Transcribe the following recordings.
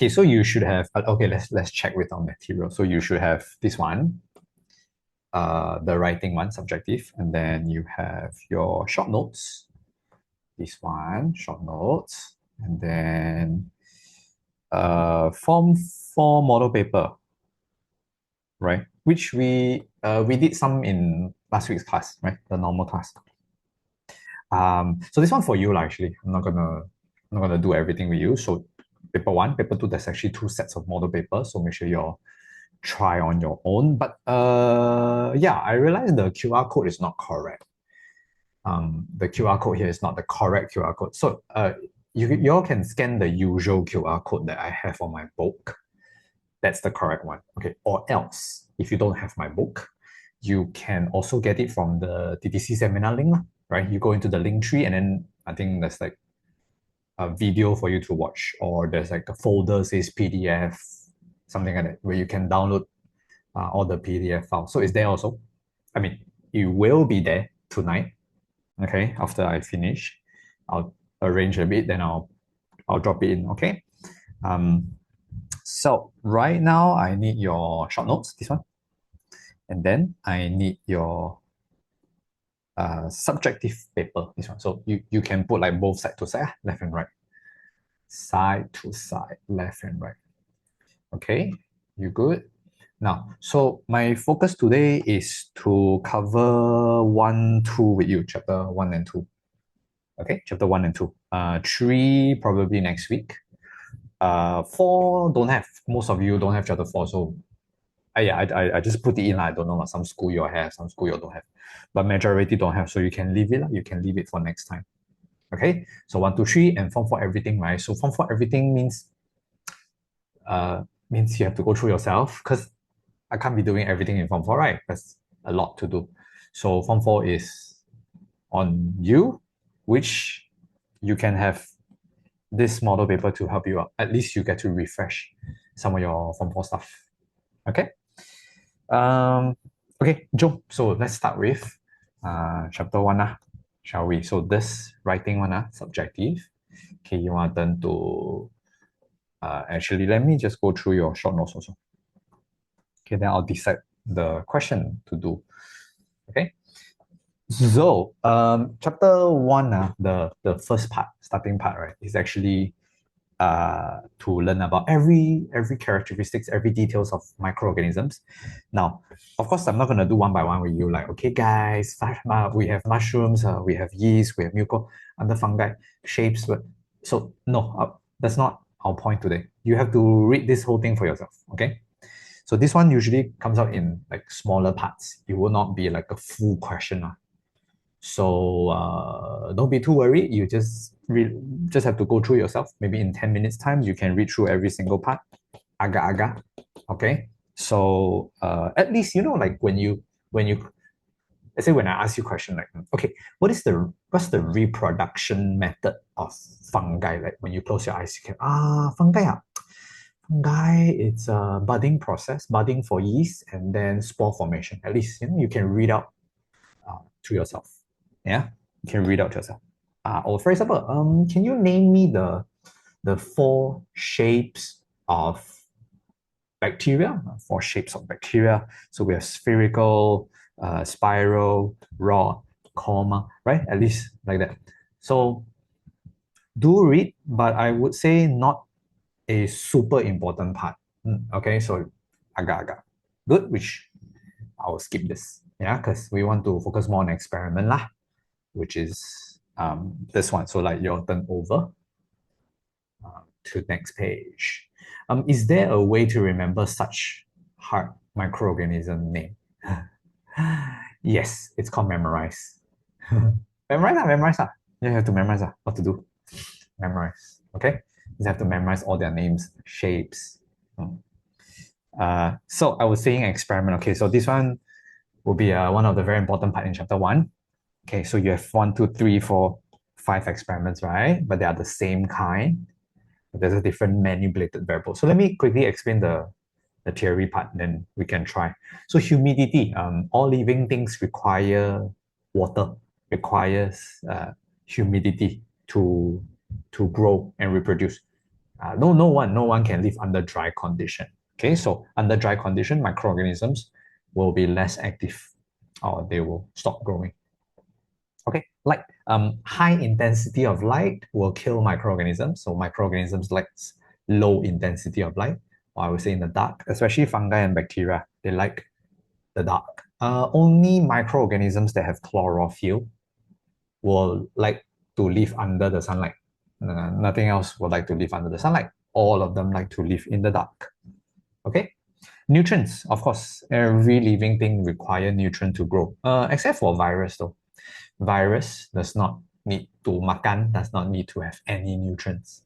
Okay, so you should have, okay, let's check with our material. So you should have this one, the writing one, subjective, and then you have your short notes, this one, short notes, and then form 4 model paper, right? Which we did some in last week's class, right? The normal class. So this one for you, actually. I'm not gonna do everything with you. So paper 1, paper 2, there's actually 2 sets of model paper. So make sure you try on your own. But yeah, I realized the QR code is not correct. The QR code here is not the correct QR code. So you all can scan the usual QR code that I have on my book. That's the correct one. Okay. Or else, if you don't have my book, you can also get it from the TTC seminar link, right? You go into the link tree, and then I think there's like a video for you to watch, or there's like a folder says PDF, something like that, where you can download all the PDF files. So it's there also. I mean, it will be there tonight. Okay, after I finish, I'll arrange a bit, then I'll drop it in. Okay. So right now I need your short notes, this one, and then I need your subjective paper, this one. So you can put like both side to side, left and right, side to side, left and right. Okay, you good? Now, so my focus today is to cover 1, 2 with you, chapter 1 and 2. Okay, chapter 1 and 2. 3 probably next week. 4 don't have. Most of you don't have chapter 4, so yeah, I just put it in. I don't know. Some school you have, some school you don't have, but majority don't have. So you can leave it. You can leave it for next time. Okay. So 1, 2, 3, and form 4 everything, right? So form 4 everything means you have to go through yourself, because I can't be doing everything in form 4, right? That's a lot to do. So form 4 is on you, which you can have this model paper to help you out. At least you get to refresh some of your form 4 stuff. Okay. Okay, Joe. So let's start with chapter 1, shall we? So this writing one, subjective. Okay, you want them to actually let me just go through your short notes also. Okay, then I'll decide the question to do. Okay. So chapter 1, the first part, starting part, right, is actually to learn about every characteristics, every details of microorganisms. Now, of course, I'm not going to do one by one with you. Like, okay, guys, we have mushrooms, we have yeast, we have muco, under fungi, shapes. But so no, that's not our point today. You have to read this whole thing for yourself. Okay. So this one usually comes out in like smaller parts. It will not be like a full question. So don't be too worried. You just have to go through yourself. Maybe in 10 minutes time, you can read through every single part. Aga. Okay. So at least like when you let's say when I ask you a question like, okay, what's the reproduction method of fungi? Like when you close your eyes, you can fungi. Fungi, it's a budding process, budding for yeast, and then spore formation. At least you can read out to yourself. Yeah, you can read out to yourself. Or for example, can you name me the 4 shapes of bacteria? 4 shapes of bacteria. So we have spherical, spiral, rod, comma, right? At least like that. So do read, but I would say not a super important part. Okay, so agak-agak. Good, which I will skip this. Yeah, because we want to focus more on experiment lah, which is this one. So like you'll turn over to next page. Is there a way to remember such hard microorganism name? Yes, it's called memorize. Memorize. You have to memorize what to do. Memorize. Okay? You have to memorize all their names, shapes. So I was saying experiment. Okay, so this one will be one of the very important part in chapter 1. Okay, so you have 1, 2, 3, 4, 5 experiments, right? But they are the same kind. There's a different manipulated variable. So let me quickly explain the theory part, then we can try. So humidity, all living things require water, requires humidity to grow and reproduce. No one can live under dry condition. Okay, so under dry condition, microorganisms will be less active or they will stop growing. Okay, like high intensity of light will kill microorganisms. So microorganisms like low intensity of light, or I would say in the dark, especially fungi and bacteria, they like the dark. Only microorganisms that have chlorophyll will like to live under the sunlight. Nothing else would like to live under the sunlight. All of them like to live in the dark. Okay. Nutrients, of course, every living thing require nutrient to grow. Except for virus though. Virus does not need to makan, does not need to have any nutrients.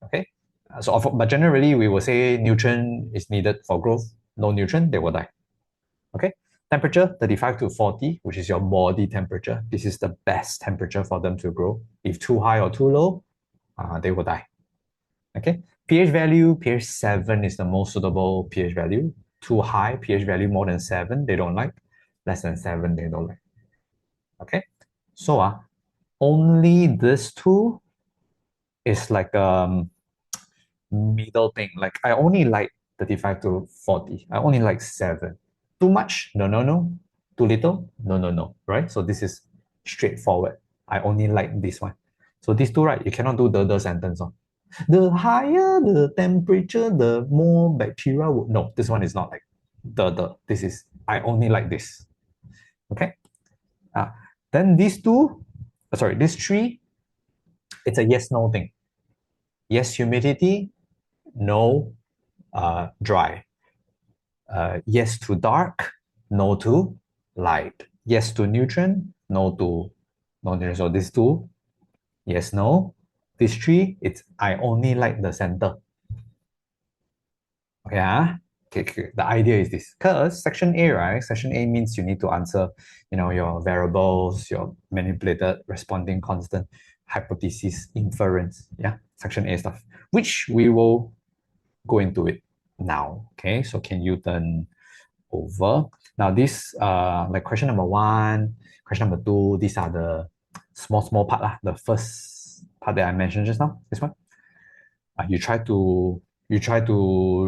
Okay. But generally we will say nutrient is needed for growth. No nutrient, they will die. Okay. Temperature 35 to 40, which is your body temperature. This is the best temperature for them to grow. If too high or too low, they will die. Okay. pH value, pH 7 is the most suitable pH value. Too high, pH value more than 7, they don't like. Less than 7, they don't like. Okay. So only this two is like middle thing. Like I only like 35 to 40. I only like 7. Too much? No, no, no. Too little? No, no, no. Right? So this is straightforward. I only like this one. So these two, right? You cannot do the sentence. The higher the temperature, the more bacteria would. No, this one is not like This is, I only like this. Okay? Then these two, these three, it's a yes, no thing. Yes, humidity, no, dry. Yes to dark, no to light. Yes to nutrient, no to no nutrient. So these two, yes, no. These three, it's I only like the center. Okay, okay. The idea is this. Because section A, right? Section A means you need to answer, your variables, your manipulated responding constant, hypothesis, inference. Yeah, section A stuff, which we will go into it now. Okay, so can you turn over? Now this like question number 1, question number 2, these are the small part lah. The first part that I mentioned just now, this one. You try to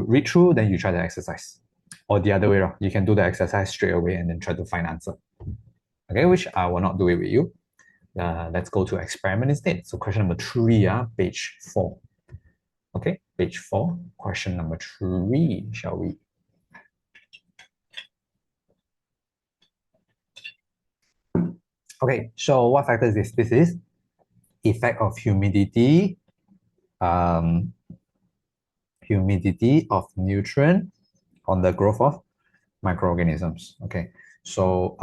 read through, then you try the exercise. Or the other way around, you can do the exercise straight away and then try to find answer. Okay, which I will not do it with you. Let's go to experiment instead. So question number 3, page 4. Okay, page 4, question number 3, shall we? Okay, so what factor is this? This is effect of humidity, humidity of nutrient on the growth of microorganisms. Okay, so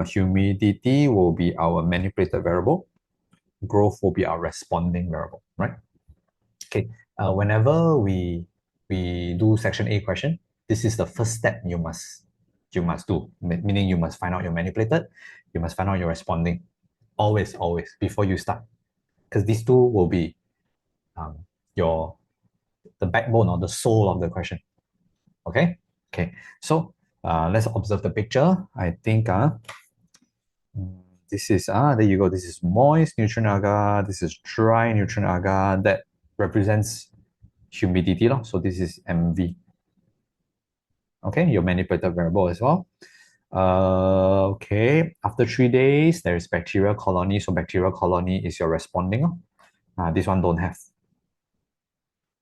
humidity will be our manipulated variable. Growth will be our responding variable, right? Okay, whenever we do section A question, this is the first step you must do, meaning you must find out your manipulated, you must find out your responding, always, before you start, because these two will be the backbone or the soul of the question. Okay, so let's observe the picture. I think this is there you go. This is moist nutrient agar. This is dry nutrient agar. That represents humidity, so this is MV. Okay, your manipulated variable as well. Okay, after 3 days, there is bacterial colony. So bacterial colony is your responding. This one don't have.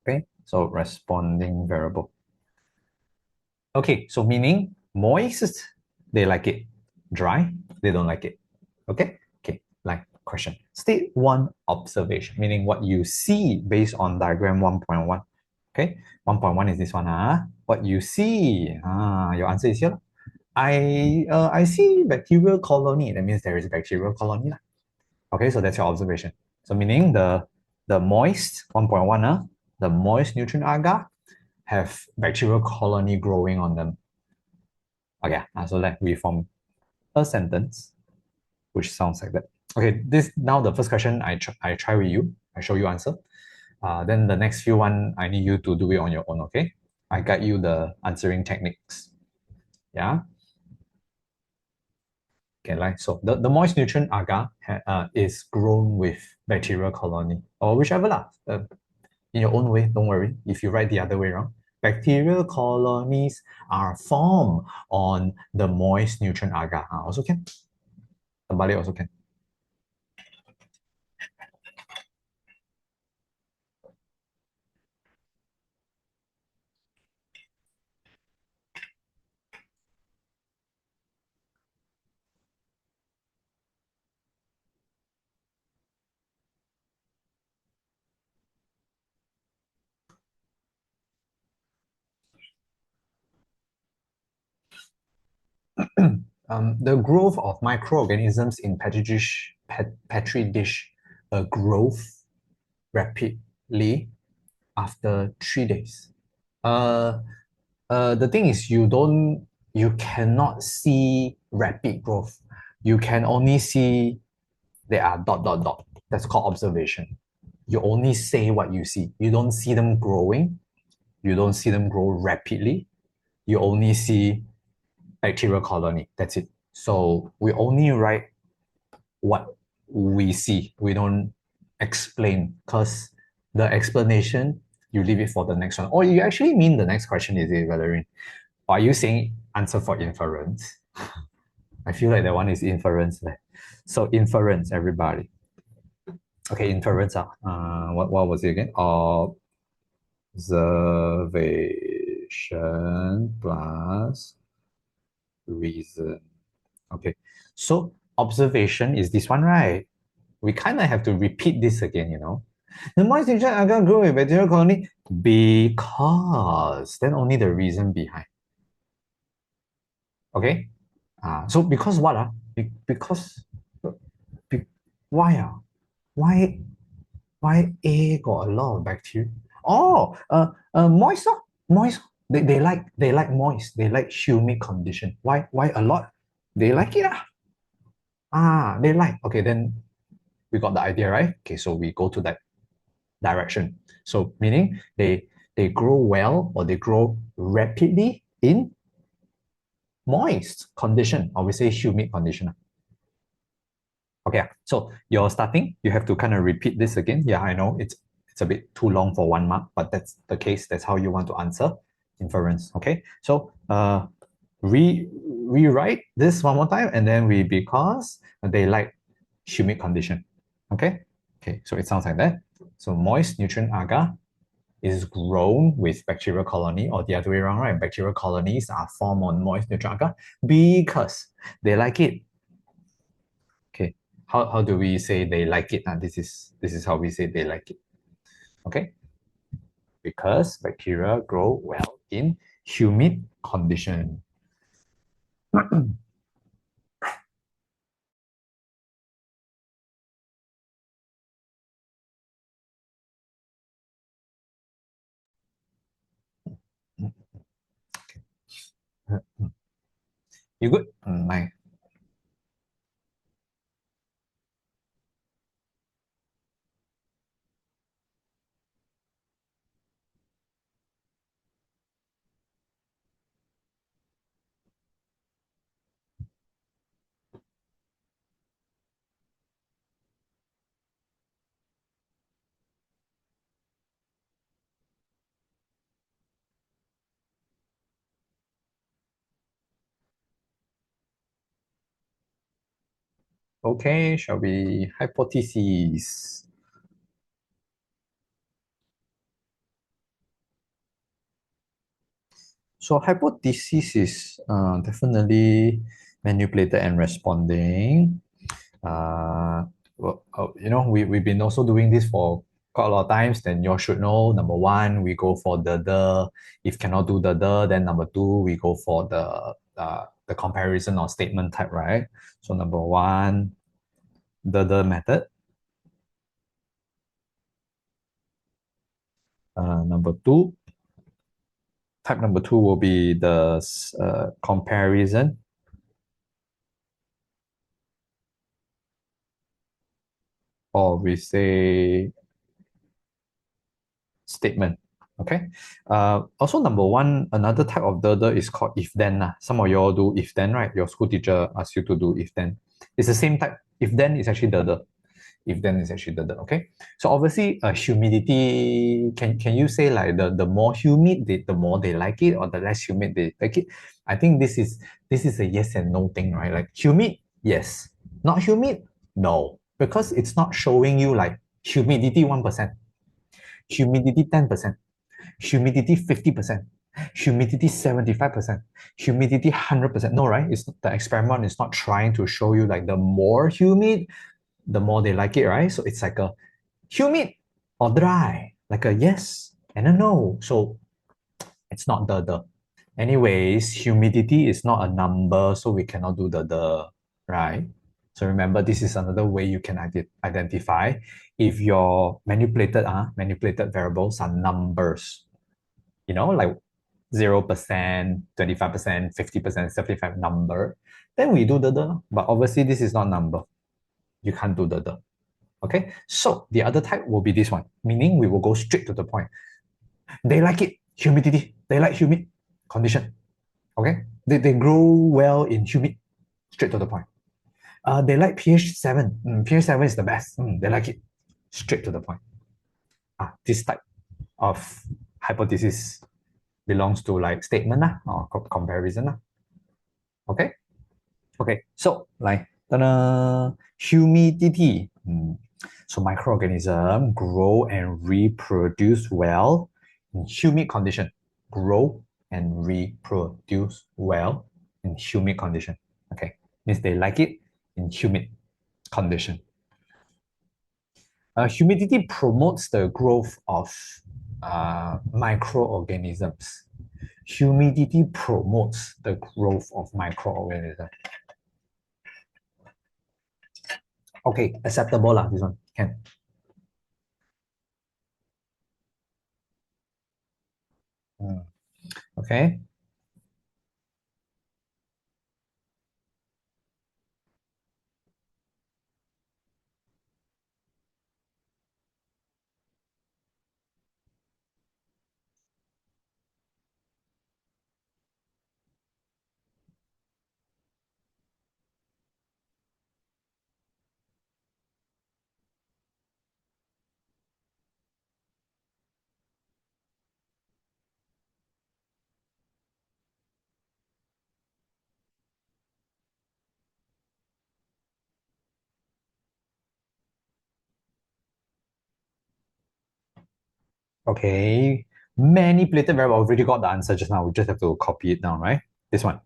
Okay, so responding variable. Okay, so meaning moist, they like it. Dry, they don't like it. Okay, like question. State 1 observation, meaning what you see based on diagram 1.1. Okay, 1.1 is this one. What you see. Your answer is here. I see bacterial colony. That means there is a bacterial colony. Okay, so that's your observation. So meaning the moist 1.1, the moist nutrient agar have bacterial colony growing on them. Okay, so let me form a sentence which sounds like that. Okay, this now the first question I try with you. I show you answer. Then the next few one I need you to do it on your own. Okay, I guide you the answering techniques. Yeah. Okay, like so the moist nutrient agar is grown with bacterial colony or whichever lah. in your own way, don't worry. If you write the other way around, bacterial colonies are formed on the moist nutrient agar. Also can. Terbalik also can. The growth of microorganisms in petri dish growth rapidly after 3 days. Uh, the thing is, you cannot see rapid growth. You can only see they are dot dot dot. That's called observation. You only say what you see. You don't see them growing. You don't see them grow rapidly. You only see bacterial colony. That's it. So we only write what we see. We don't explain because the explanation you leave it for the next one. Or you actually mean the next question, is it, Valerie? Or are you saying answer for inference? I feel like that one is inference. So inference, everybody. Okay, inference. What was it again? Observation plus reason. Okay, so observation is this one, right? We kind of have to repeat this again, The moist nutrient agar grow with bacterial colony because then only the reason behind. Okay? So because what? Because be, why? Why A got a lot of bacteria? Oh, moist, moist. They like moist. They like humid condition. Why a lot? They like it. They like. Okay, then we got the idea, right? Okay, so we go to that direction. So meaning they grow well or they grow rapidly in moist condition, or we say humid condition. Okay, so you're starting, you have to kind of repeat this again. Yeah, I know it's a bit too long for 1 mark, but that's the case. That's how you want to answer inference. Okay, so rewrite this one more time, and then because they like humid condition. Okay, so it sounds like that. So moist nutrient agar is grown with bacterial colony, or the other way around, right? Bacterial colonies are formed on moist nutrient agar because they like it. Okay, how do we say they like it? This is how we say they like it. Okay, because bacteria grow well in humid condition. You good? Nice. Okay, shall we hypotheses? So hypothesis is definitely manipulated and responding. We've been also doing this for quite a lot of times. Then you should know, number one, we go for the. If cannot do the, then number two, we go for the comparison or statement type, right? So number one, the method. Number two, type number two will be the comparison. Or we say statement. Okay. Also, number one, another type of the is called if then. Some of y'all do if then, right? Your school teacher asks you to do if then. It's the same type. If then is actually the. If then it's actually the, okay. So obviously humidity, can you say like the more humid the more they like it, or the less humid they like it? I think this is a yes and no thing, right? Like humid, yes. Not humid, no. Because it's not showing you like humidity 1%, humidity 10%, humidity 50%, humidity 75%, humidity 100%. No, right? It's the experiment is not trying to show you like the more humid, the more they like it, right? So it's like a humid or dry, like a yes and a no. So it's not the. Anyways, humidity is not a number, so we cannot do the, right? So remember, this is another way you can identify if your manipulated variables are numbers. Like 0%, 25%, 50%, 75 number, then we do the. But obviously, this is not number. You can't do the. Okay, so the other type will be this one, meaning we will go straight to the point. They like it, humidity. They like humid condition. Okay, they grow well in humid, straight to the point. They like pH 7. pH 7 is the best. They like it, straight to the point. This type of hypothesis belongs to like statement or comparison. Okay, okay. So like humidity. So microorganisms grow and reproduce well in humid condition. Grow and reproduce well in humid condition. Okay, means they like it in humid condition. Humidity promotes the growth of microorganisms. Humidity promotes the growth of microorganisms. Okay, acceptable lah. This one can. Okay. Okay. Manipulated variable. Already got the answer just now. We just have to copy it down, right? This one.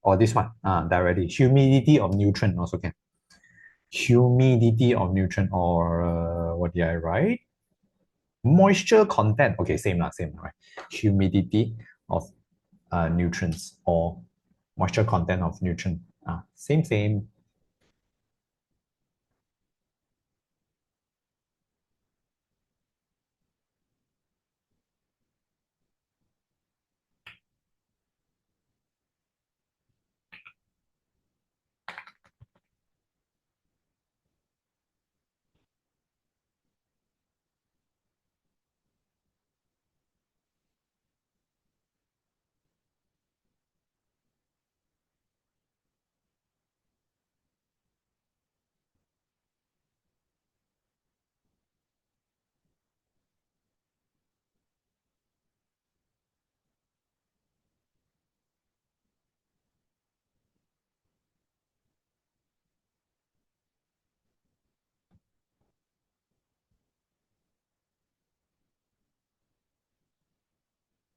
Or this one. Directly. Humidity of nutrient also can. Humidity of nutrient, or what did I write? Moisture content. Okay, same lah, right? Humidity of nutrients, or moisture content of nutrient. Same.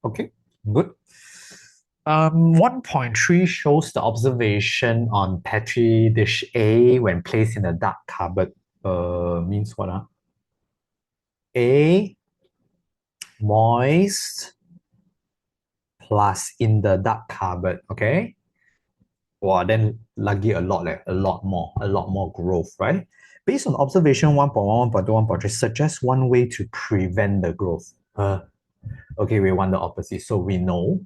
Okay, good. 1.3 shows the observation on Petri dish A when placed in a dark cupboard. Means what? A, moist, plus in the dark cupboard. Okay. Wow, then lagi a lot more growth, right? Based on observation 1.1, 1.2, 1.3, suggests one way to prevent the growth. Okay, we want the opposite. So we know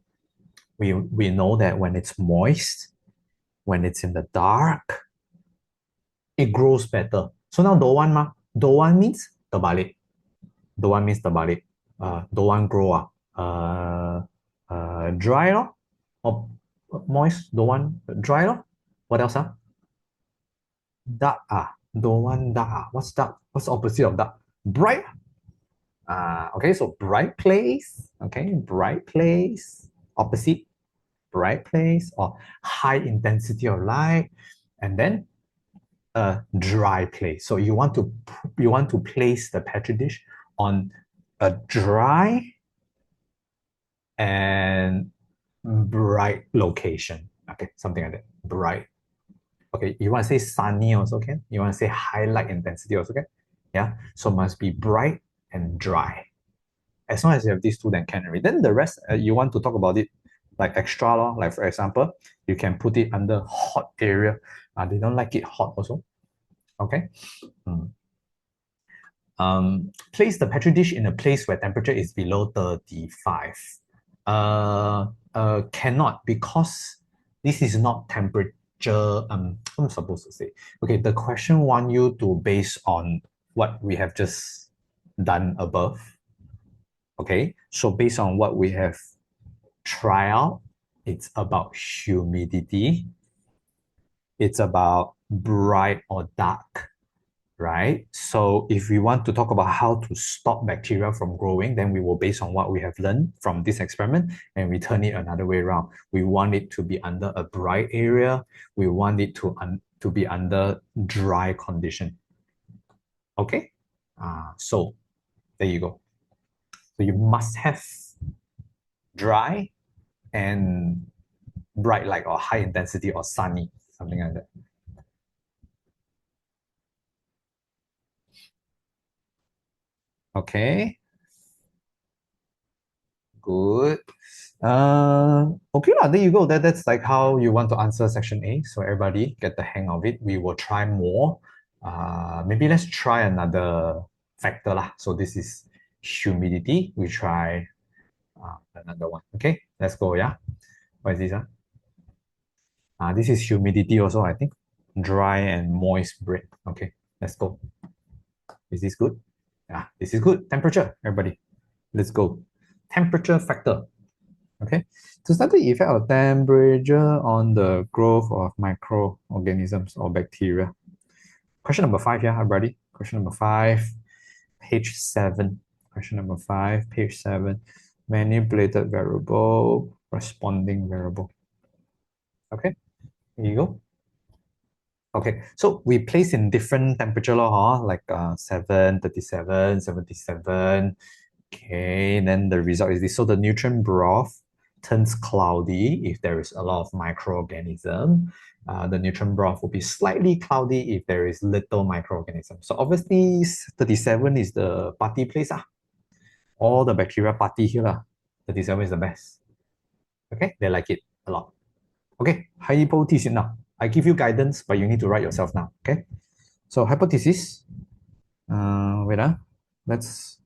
that when it's moist, when it's in the dark, it grows better. So now don't want ma. Don't want means terbalik. Don't want means terbalik. Don't want grow dry lor. Or moist, don't want dry lor. What else? Dark Don't want dark. What's dark? What's the opposite of dark? Bright. Okay, so bright place. Okay, bright place. Opposite, bright place or high intensity of light. And then a dry place. So you want to place the petri dish on a dry and bright location. Okay, something like that. Bright. Okay, you want to say sunny also can. You want to say highlight intensity also can. Yeah, so must be bright and dry. As long as you have these two, then can already. Then the rest, you want to talk about it like extra law. Like for example, you can put it under hot area. They don't like it hot also. Okay. Mm. Place the petri dish in a place where temperature is below 35. Cannot because this is not temperature. I'm supposed to say. Okay, the question want you to base on what we have just done above. Okay, so based on what we have tried out, it's about humidity. It's about bright or dark, right? So if we want to talk about how to stop bacteria from growing, then we will base on what we have learned from this experiment and we turn it another way around. We want it to be under a bright area. We want it to be under dry condition. Okay? So there you go. So you must have dry and bright light or high intensity or sunny, something like that. Okay, good. Okay lah, there you go. That's like how you want to answer section A. So everybody get the hang of it. We will try more. Maybe let's try another factor lah. So this is humidity. We try another one. Okay, let's go. Yeah, what is this? This is humidity also. I think dry and moist bread. Okay, let's go. Is this good? Yeah, this is good. Temperature, everybody. Let's go. Temperature factor. Okay. To study the effect of temperature on the growth of microorganisms or bacteria. Question number 5, yeah, everybody. Question number 5, page 7. Question number 5, page 7. Manipulated variable, responding variable. Okay, here you go. Okay, so we place in different temperature law, like 7, 37, 77. Okay, then the result is this. So the nutrient broth turns cloudy if there is a lot of microorganism. The nutrient broth will be slightly cloudy if there is little microorganism. So obviously 37 is the party place. All the bacteria party here. 37 is the best. Okay, they like it a lot. Okay, hypothesis now. I give you guidance, but you need to write yourself now. Okay, so hypothesis. Wait, let's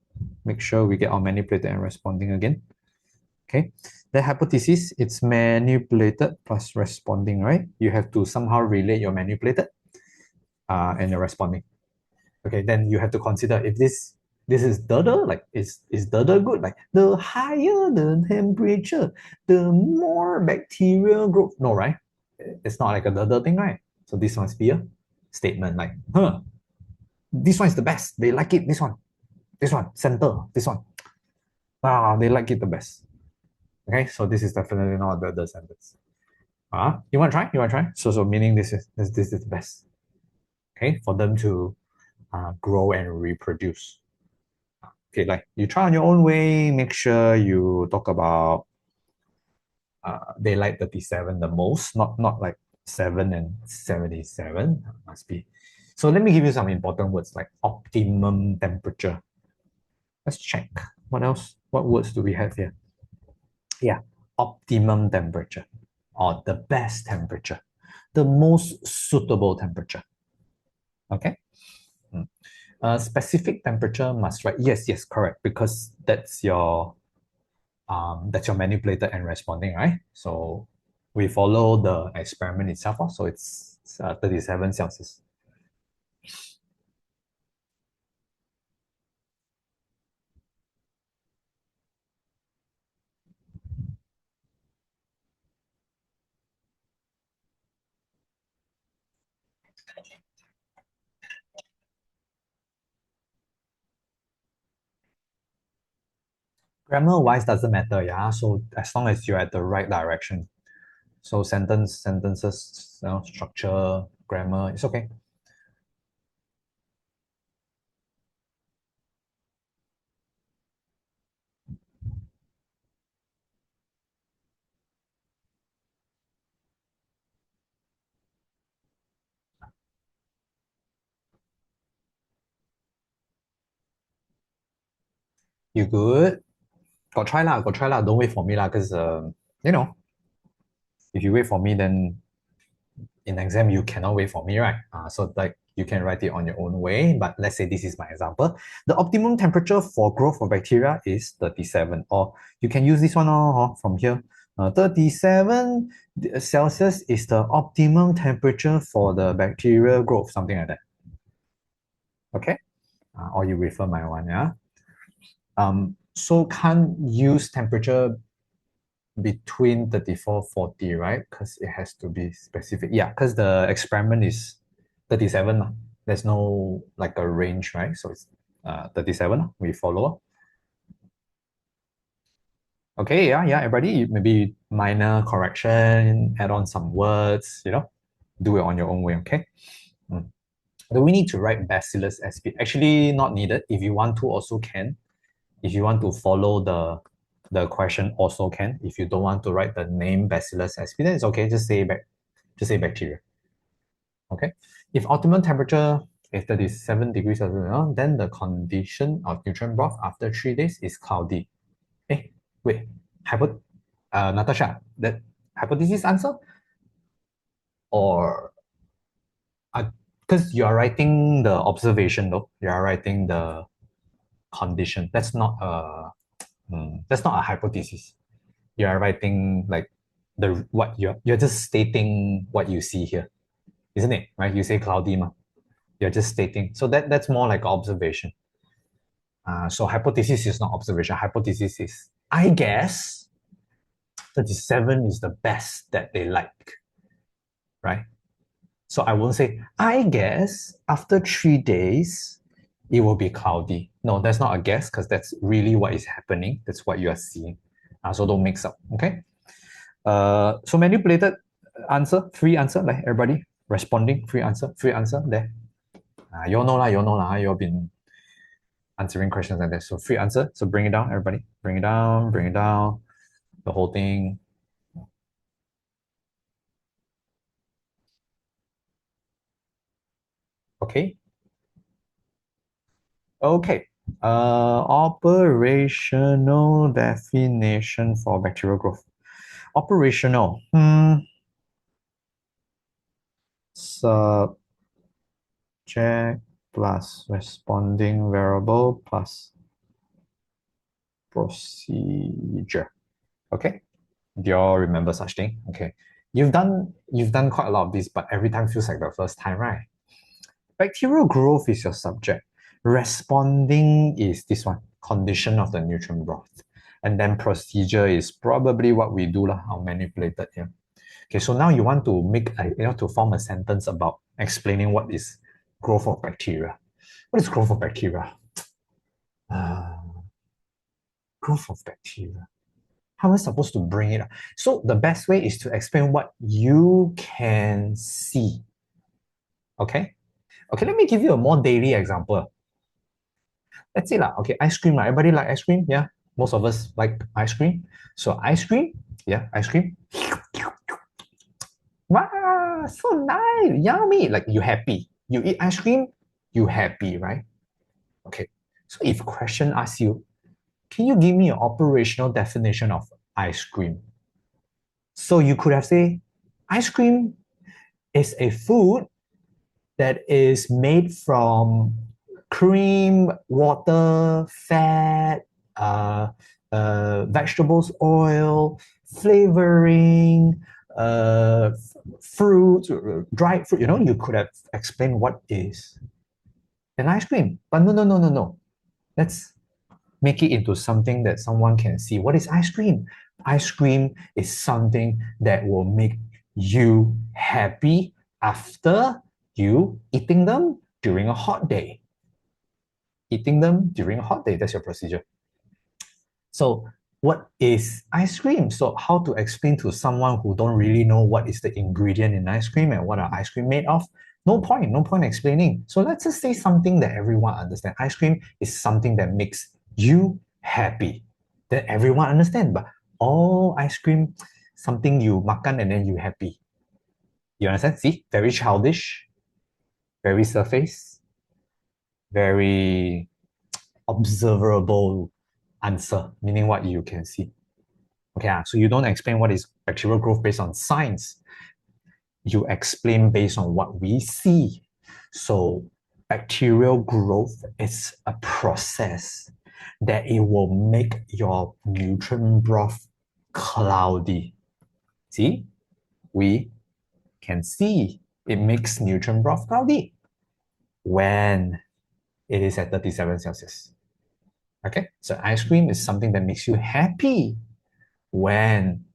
make sure we get our manipulated and responding again. Okay, the hypothesis, it's manipulated plus responding, right? You have to somehow relate your manipulated and your responding. Okay, then you have to consider if this is the like is the good? Like the higher the temperature, the more bacterial growth. No, right? It's not like a the thing, right? So this must be a statement like, this one is the best. They like it. This one, center, this one. They like it the best. Okay, so this is definitely not the sentence. You want to try? You want to try? So meaning this is the best. Okay, for them to grow and reproduce. Okay, like you try on your own way. Make sure you talk about they like 37 the most, not like 7 and 77. Must be. So let me give you some important words like optimum temperature. Let's check. What else? What words do we have here? Yeah, optimum temperature or the best temperature, the most suitable temperature. Okay. Specific temperature must write yes, correct, because that's your manipulator and responding, right? So we follow the experiment itself, so it's 37 Celsius. Grammar wise doesn't matter, yeah. So as long as you're at the right direction. So sentences, structure, grammar, it's okay. You good? Go try lah. Don't wait for me lah, because you know, if you wait for me, then in exam you cannot wait for me, right? So like you can write it on your own way. But let's say this is my example. The optimum temperature for growth of bacteria is 37, or you can use this one from here. 37 Celsius is the optimum temperature for the bacterial growth, something like that. Okay, or you refer my one, yeah. So can't use temperature between 34 40, right? Because it has to be specific. Yeah, because the experiment is 37. There's no like a range, right? So it's 37. We follow. Okay, yeah, everybody, maybe minor correction, add on some words, do it on your own way, okay? Mm. Do we need to write Bacillus sp? Actually, not needed. If you want to, also can. If you want to follow the question, also can. If you don't want to write the name Bacillus sp, then it's okay. Just say bacteria. Okay. If optimum temperature is 37 degrees Celsius, then the condition of nutrient broth after 3 days is cloudy. Eh, wait. Natasha, that hypothesis answer? Or because you are writing the observation though, you are writing the condition. That's not a hypothesis. You are writing like the what you're just stating what you see here, isn't it? Right? You say cloudy, ma. You're just stating. So that's more like observation. So hypothesis is not observation. Hypothesis is, I guess, 37 is the best that they like, right? So I won't say, I guess after 3 days, it will be cloudy. No, that's not a guess because that's really what is happening. That's what you are seeing. So don't mix up, okay? So manipulated answer, free answer, like everybody responding, free answer there. You all know lah, you all been answering questions like that. So free answer. So bring it down, everybody. Bring it down. The whole thing. Okay. Okay. Operational definition for bacterial growth. Operational. Subject plus responding variable plus procedure. Okay. Do you all remember such thing? Okay. You've done quite a lot of this, but every time feels like the first time, right? Bacterial growth is your subject. Responding is this one, condition of the nutrient broth. And then procedure is probably what we do, how manipulated here. Okay, so now you want to to form a sentence about explaining what is growth of bacteria. What is growth of bacteria? Uh, Growth of bacteria. How am I supposed to bring it up? So the best way is to explain what you can see. Okay? Okay, let me give you a more daily example. Let's say lah. Okay, ice cream. Everybody like ice cream? Yeah. Most of us like ice cream. So ice cream, yeah, ice cream. Wow, so nice, yummy. Like you happy. You eat ice cream, you happy, right? Okay. So if question asks you, can you give me an operational definition of ice cream? So you could have said, ice cream is a food that is made from cream, water, fat, vegetables, oil, flavoring, fruit, dried fruit. You could have explained what is an ice cream. But no. Let's make it into something that someone can see. What is ice cream? Ice cream is something that will make you happy after you eating them during a hot day. Eating them during a hot day, that's your procedure. So what is ice cream? So how to explain to someone who don't really know what is the ingredient in ice cream and what are ice cream made of? No point explaining. So let's just say something that everyone understands. Ice cream is something that makes you happy. That everyone understand. But all ice cream, something you makan and then you happy. You understand? See, very childish, very surface, very observable answer, meaning what you can see. Okay, so you don't explain what is bacterial growth based on science. You explain based on what we see. So bacterial growth is a process that it will make your nutrient broth cloudy. See, we can see it makes nutrient broth cloudy when it is at 37 Celsius. Okay, so ice cream is something that makes you happy when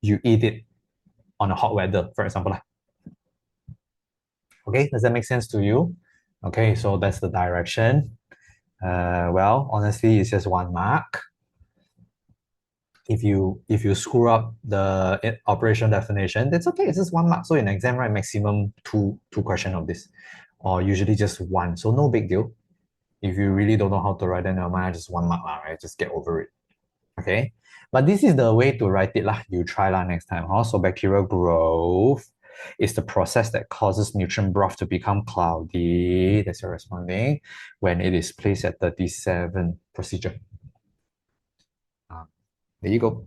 you eat it on a hot weather, for example. Okay, does that make sense to you? Okay, so that's the direction. Well, honestly, it's just 1 mark. If you screw up the operation definition, that's okay. It's just 1 mark. So in exam, right, maximum two question of this, or usually just one. So no big deal. If you really don't know how to write, then never mind, just 1 mark, right? Just get over it. Okay, but this is the way to write it lah. You try lah next time. So bacterial growth is the process that causes nutrient broth to become cloudy. That's your responding when it is placed at 37 procedure. There you go.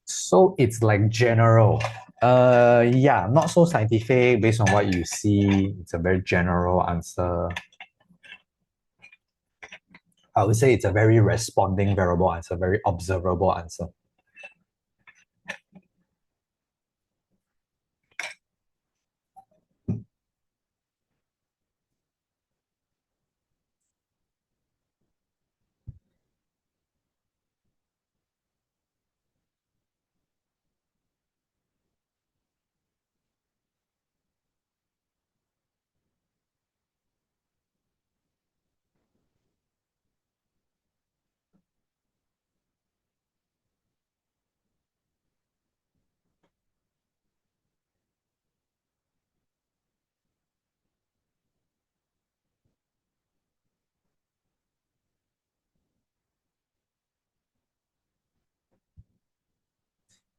So it's like general. Yeah, not so scientific based on what you see. It's a very general answer. I would say it's a very responding variable answer, very observable answer.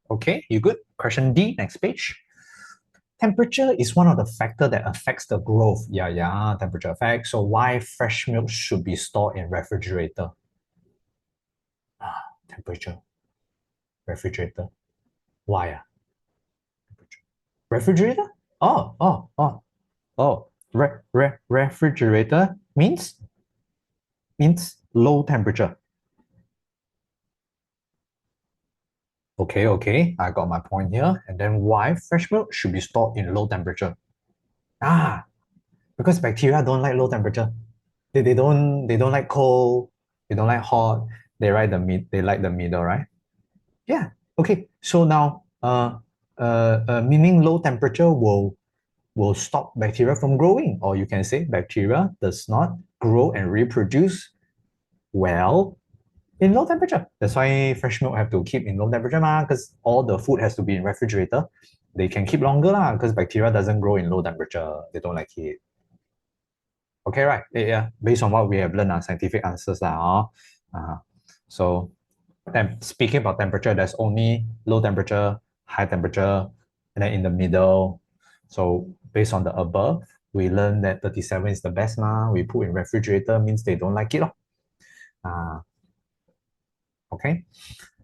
Okay, you good? Question D, next page. Temperature is one of the factor that affects the growth. Yeah, temperature effect. So why fresh milk should be stored in refrigerator? Temperature, refrigerator. Why? Refrigerator? Oh. Refrigerator means low temperature. Okay, I got my point here. And then why fresh milk should be stored in low temperature? Ah, because bacteria don't like low temperature. They don't like cold, they don't like hot, they like the middle, right? Yeah. Okay. So now meaning low temperature will stop bacteria from growing, or you can say bacteria does not grow and reproduce well in low temperature. That's why fresh milk have to keep in low temperature, because all the food has to be in refrigerator. They can keep longer because bacteria doesn't grow in low temperature. They don't like it. Okay, right? Yeah. Based on what we have learned, scientific answers so speaking about temperature, there's only low temperature, high temperature, and then in the middle. So based on the above, we learned that 37 is the best We put in refrigerator means they don't like it. Okay.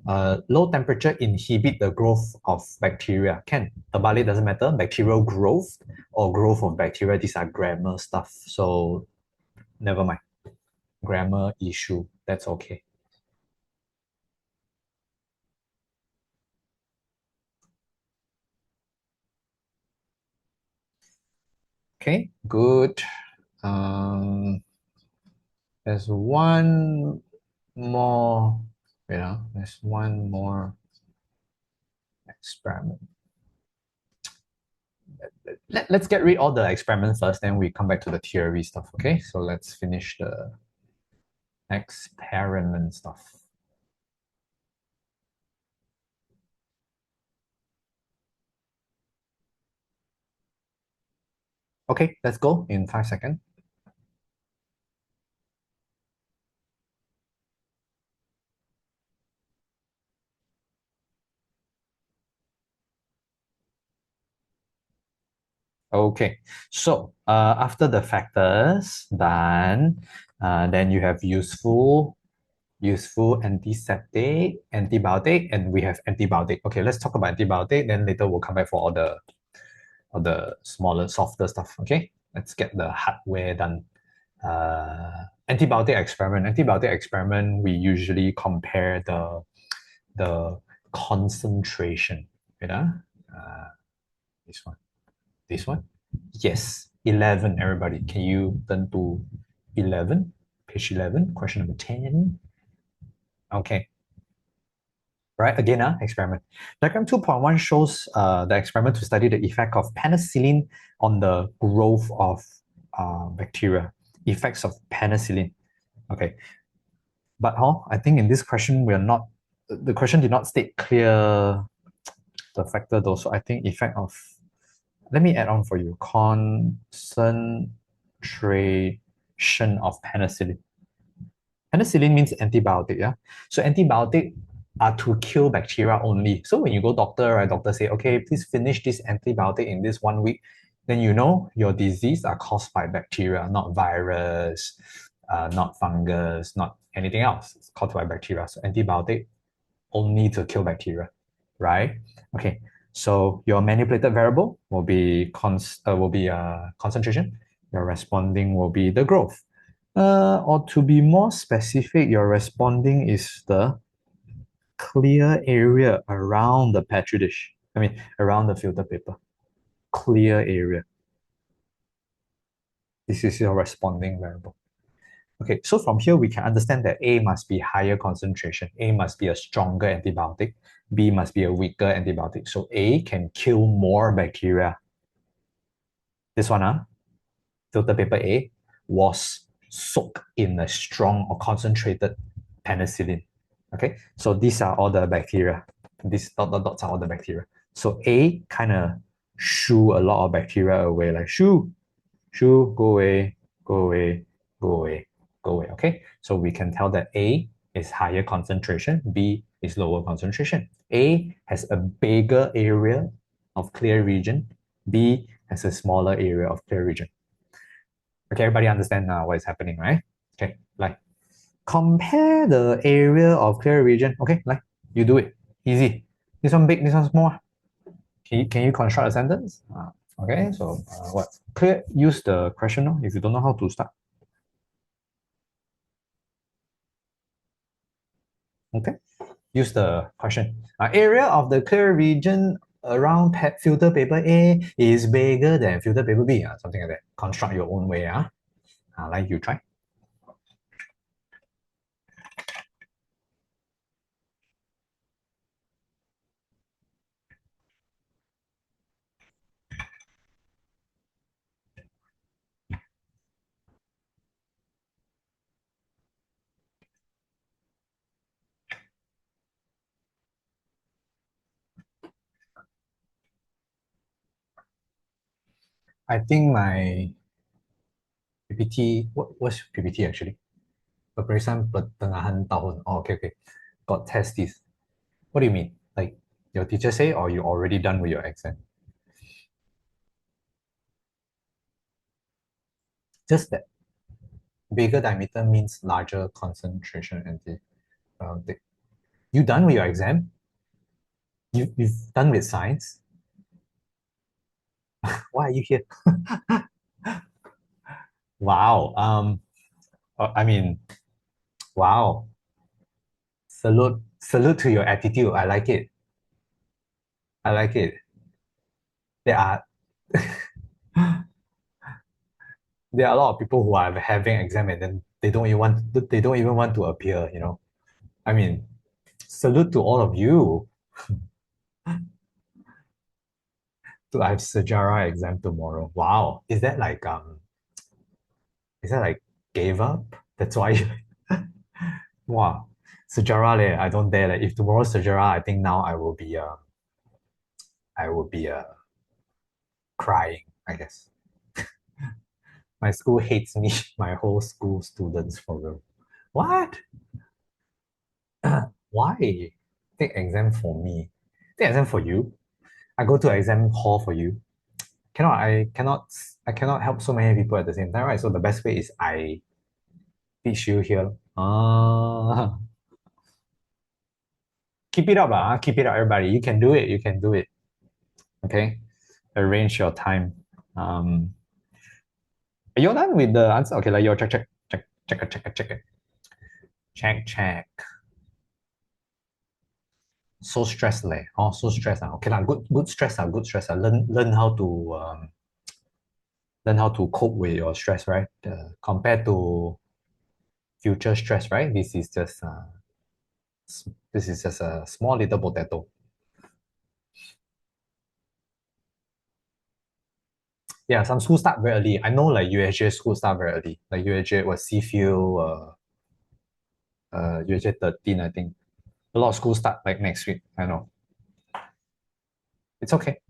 Low temperature inhibit the growth of bacteria. Can terbalik doesn't matter. Bacterial growth or growth of bacteria, these are grammar stuff. So never mind. Grammar issue. That's okay. Okay, good. There's one more, there's one more experiment. let's get rid all the experiments first, then we come back to the theory stuff, okay? So let's finish the experiment stuff. Okay, let's go in 5 seconds. Okay, so after the factors done, then you have useful antiseptic, antibiotic, and we have antibiotic. Okay, let's talk about antibiotic. Then later we'll come back for all the smaller, softer stuff. Okay, let's get the hardware done. Antibiotic experiment. Antibiotic experiment. We usually compare the concentration. You know, this one. This one? Yes, 11, everybody. Can you turn to 11? Page 11, question number 10. Okay, right, again, experiment. Diagram 2.1 shows the experiment to study the effect of penicillin on the growth of bacteria. Effects of penicillin. Okay, but I think in this question, the question did not state clear the factor though, so I think effect of, let me add on for you, concentration of penicillin. Penicillin means antibiotic, yeah? So antibiotic are to kill bacteria only. So when you go doctor, right, doctor say, okay, please finish this antibiotic in this 1 week, then you know your disease are caused by bacteria, not virus, not fungus, not anything else. It's caused by bacteria. So antibiotic only to kill bacteria, right? Okay, so your manipulated variable will be concentration. Your responding will be the growth. Or to be more specific, your responding is the clear area around the petri dish. I mean, around the filter paper. Clear area. This is your responding variable. Okay, so from here we can understand that A must be higher concentration. A must be a stronger antibiotic. B must be a weaker antibiotic. So A can kill more bacteria. This one, filter paper A, was soaked in a strong or concentrated penicillin. Okay, so these are all the bacteria. These dots are all the bacteria. So A kind of shoo a lot of bacteria away, like shoo, shoo, go away, go away, go away, go away. Okay, so we can tell that A is higher concentration, B is lower concentration. A has a bigger area of clear region, B has a smaller area of clear region. Okay, everybody understand what is happening, right? Okay, like compare the area of clear region. Okay, like you do it. Easy. This one big, this one small. Can you construct a sentence? Okay, so what? Clear, use the question if you don't know how to start. Okay, use the question. Area of the clear region around filter paper A is bigger than filter paper B. Something like that. Construct your own way. Like you try. I think my PPT, what's PPT actually? Peperiksaan pertengahan tahun. Oh, okay, okay. Got test this. What do you mean? Like your teacher say, or you already done with your exam? Just that bigger diameter means larger concentration antibiotic. You done with your exam? You've done with science? Why are you here? Wow. I mean, wow. Salute to your attitude. I like it. I like it. There are there are a lot of people who are having exam and then they don't even want to appear, you know. I mean, salute to all of you. I have sejarah exam tomorrow. Wow. Is that like gave up? That's why wow. Sejarah leh, I don't dare leh. If tomorrow sejarah, I think now I will be crying, I guess. My school hates me, my whole school students for real. What? Why? Take exam for me. Take exam for you. I go to exam hall for you. I cannot help so many people at the same time, right? So the best way is I teach you here. Ah, keep it up, keep it up, everybody. You can do it. You can do it. Okay. Arrange your time. Are you done with the answer? Okay, like your check. So stressed leh. Oh, so stressed. Okay lah, good stress good stress. Learn how to cope with your stress, right? Compared to future stress, right? This is just a small little potato. Yeah, some schools start very early. I know like USJ school start very early. Like USJ was Seafield, USJ 13, I think. A lot of schools start like next week. I know. It's okay.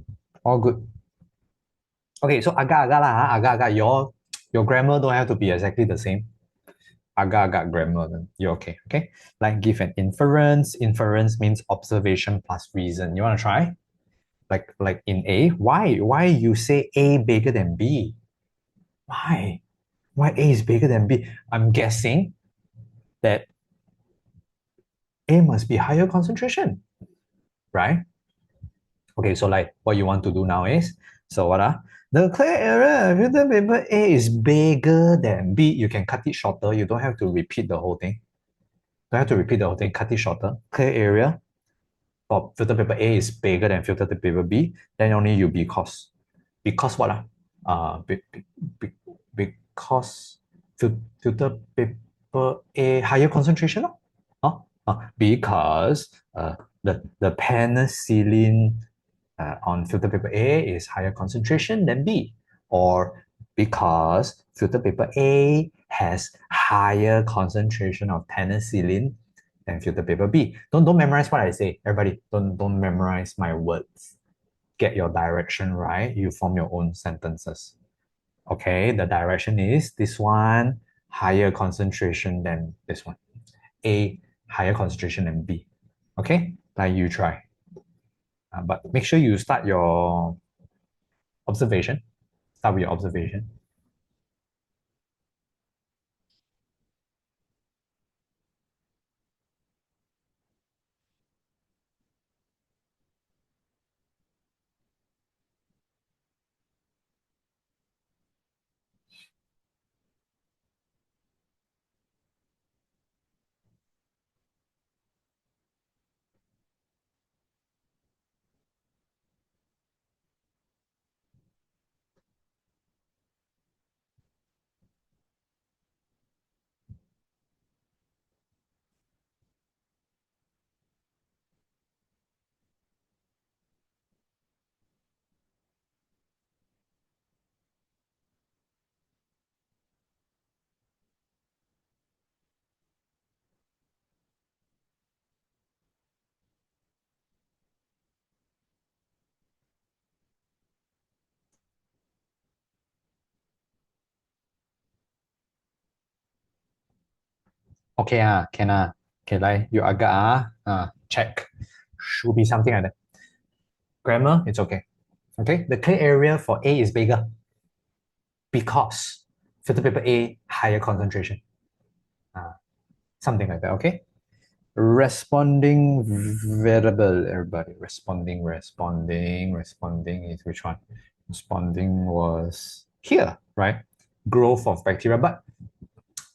All good. Okay, so agak-agak lah, agak-agak. Your grammar don't have to be exactly the same. Agak-agak grammar, then you're okay. Okay. Like give an inference. Inference means observation plus reason. You want to try? Like in A, why you say A bigger than B? Why? Why A is bigger than B? I'm guessing that A must be higher concentration, right? Okay, so like what you want to do now is, so what the clear area of filter paper A is bigger than B. You can cut it shorter. You don't have to repeat the whole thing. Don't have to repeat the whole thing. Cut it shorter. Clear area of filter paper A is bigger than filter paper B. Then only you because what? Be, because filter paper A higher concentration? Huh? Because the penicillin on filter paper A is higher concentration than B, or because filter paper A has higher concentration of penicillin than filter paper B. Don't memorize what I say. Everybody, don't memorize my words. Get your direction right. You form your own sentences. Okay, the direction is this one higher concentration than this one. A higher concentration than B. Okay, like you try. But make sure you start your observation. Start with your observation. Okay, can okay, like you agak check. Should be something like that. Grammar, it's okay. Okay, the clear area for A is bigger because filter paper A higher concentration. Uh, Something like that. Okay. Responding variable, everybody. Responding is which one? Responding was here, right? Growth of bacteria.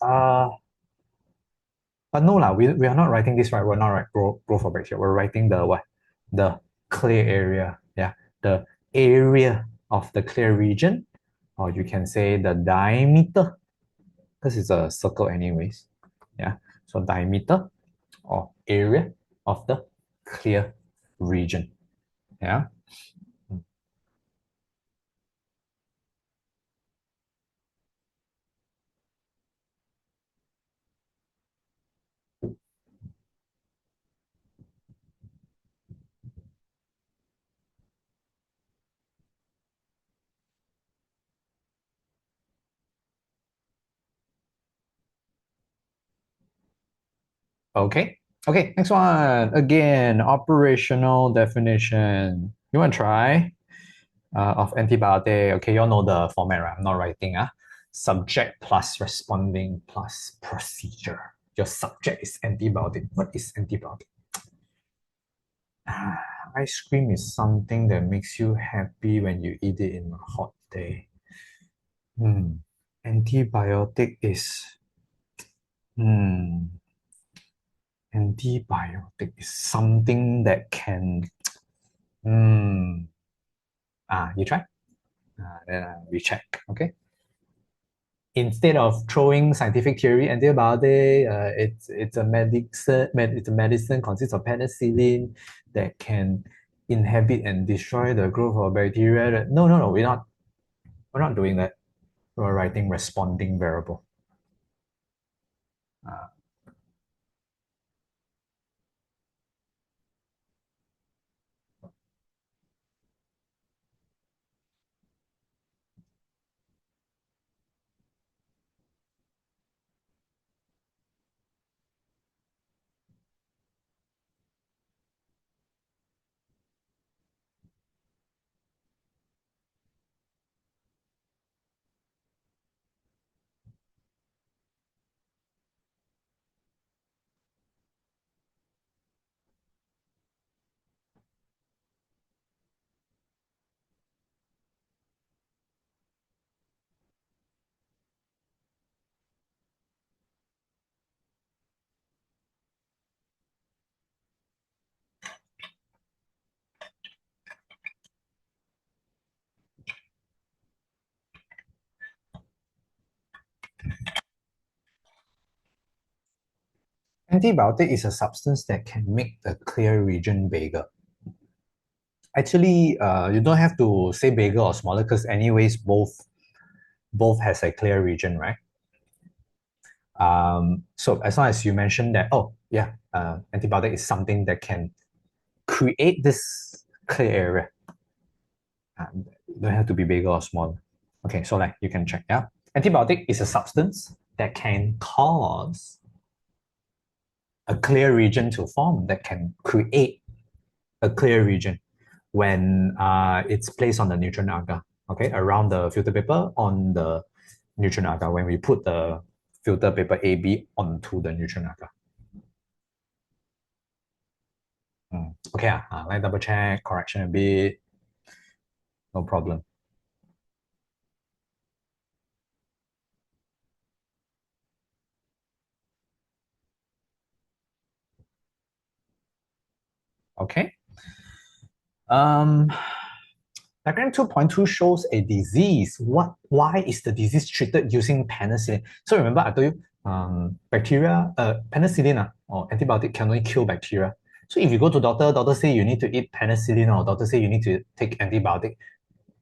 Uh, but no lah, we are not writing this right. We're not writing growth of bacteria. We're writing the what? The clear area. Yeah, the area of the clear region, or you can say the diameter, because it's a circle anyways. Yeah, so diameter or area of the clear region. Yeah. Okay. Okay, next one. Again, operational definition. You want to try? Of antibiotic. Okay, you all know the format, right? I'm not writing. Subject plus responding plus procedure. Your subject is antibiotic. What is antibiotic? Ice cream is something that makes you happy when you eat it in a hot day. Hmm. Antibiotic is hmm. Antibiotic is something that can hmm. You try? Then we check. Okay. Instead of throwing scientific theory antibiotic, it's a it's a medicine consists of penicillin that can inhibit and destroy the growth of bacteria. No, no, no, we're not doing that. We're writing responding variable. Uh, Antibiotic is a substance that can make the clear region bigger. Actually, you don't have to say bigger or smaller because anyways, both has a clear region, right? So as long as you mention that, oh yeah, antibiotic is something that can create this clear area. You don't have to be bigger or smaller. Okay, so like you can check. Yeah, antibiotic is a substance that can cause a clear region to form, that can create a clear region when it's placed on the nutrient agar, okay, around the filter paper on the nutrient agar when we put the filter paper AB onto the nutrient agar. Okay, let double check, correction a bit, no problem. Okay. Um, Diagram 2.2 shows a disease. Why is the disease treated using penicillin? So remember, I told you, bacteria, penicillin or antibiotic can only kill bacteria. So if you go to doctor say you need to eat penicillin or doctor say you need to take antibiotic,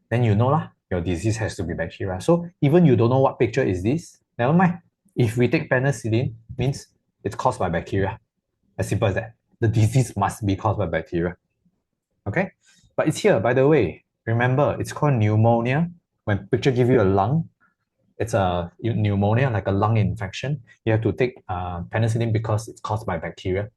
then you know lah, your disease has to be bacteria. So even you don't know what picture is this, never mind. If we take penicillin, means it's caused by bacteria. As simple as that. The disease must be caused by bacteria. Okay? But it's here, by the way. Remember, it's called pneumonia. When picture give you a lung, it's a pneumonia, like a lung infection. You have to take penicillin because it's caused by bacteria.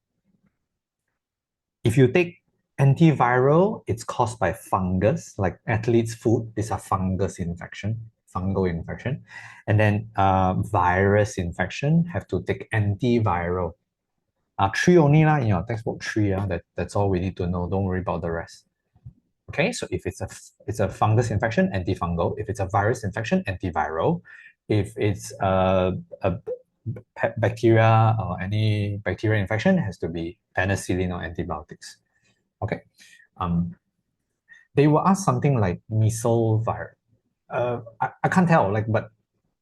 If you take antiviral, it's caused by fungus, like athlete's foot. These are fungal infection. And then virus infection, have to take antiviral. Three only lah in your textbook, three. That's all we need to know. Don't worry about the rest. Okay, so if it's a fungus infection, antifungal. If it's a virus infection, antiviral. If it's a bacteria or any bacterial infection, it has to be penicillin or antibiotics. Okay, they will ask something like measles virus. I can't tell, like, but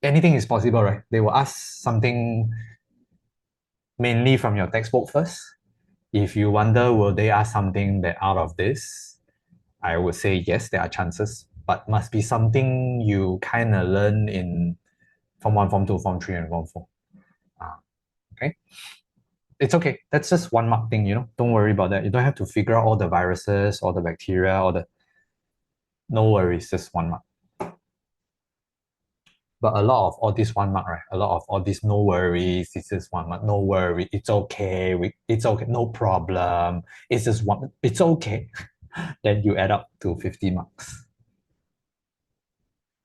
anything is possible, right? They will ask something mainly from your textbook first. If you wonder, will they ask something that out of this? I would say yes, there are chances, but must be something you kind of learn in Form 1, Form 2, Form 3, and Form 4. Okay? It's okay. That's just one mark thing, Don't worry about that. You don't have to figure out all the viruses, all the bacteria, all the... No worries, just one mark. But a lot of all this 1 mark, right? A lot of all this no worries, this is 1 mark, no worry, it's okay, it's okay, no problem, it's just one, it's okay. Then you add up to 50 marks.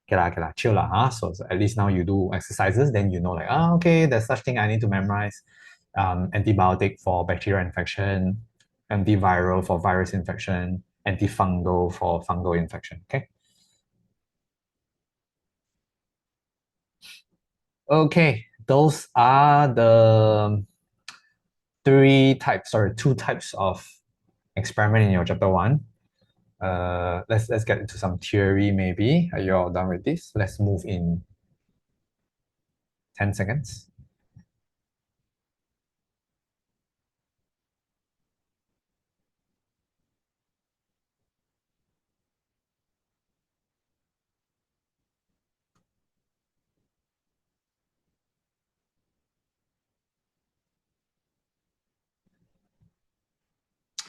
Okay lah, chill lah, huh? So at least now you do exercises, then you know like, okay, there's such thing I need to memorize. Antibiotic for bacterial infection, antiviral for virus infection, antifungal for fungal infection. Okay. Okay, those are the two types of experiment in your chapter one. Let's get into some theory maybe. Are you all done with this? Let's move in 10 seconds.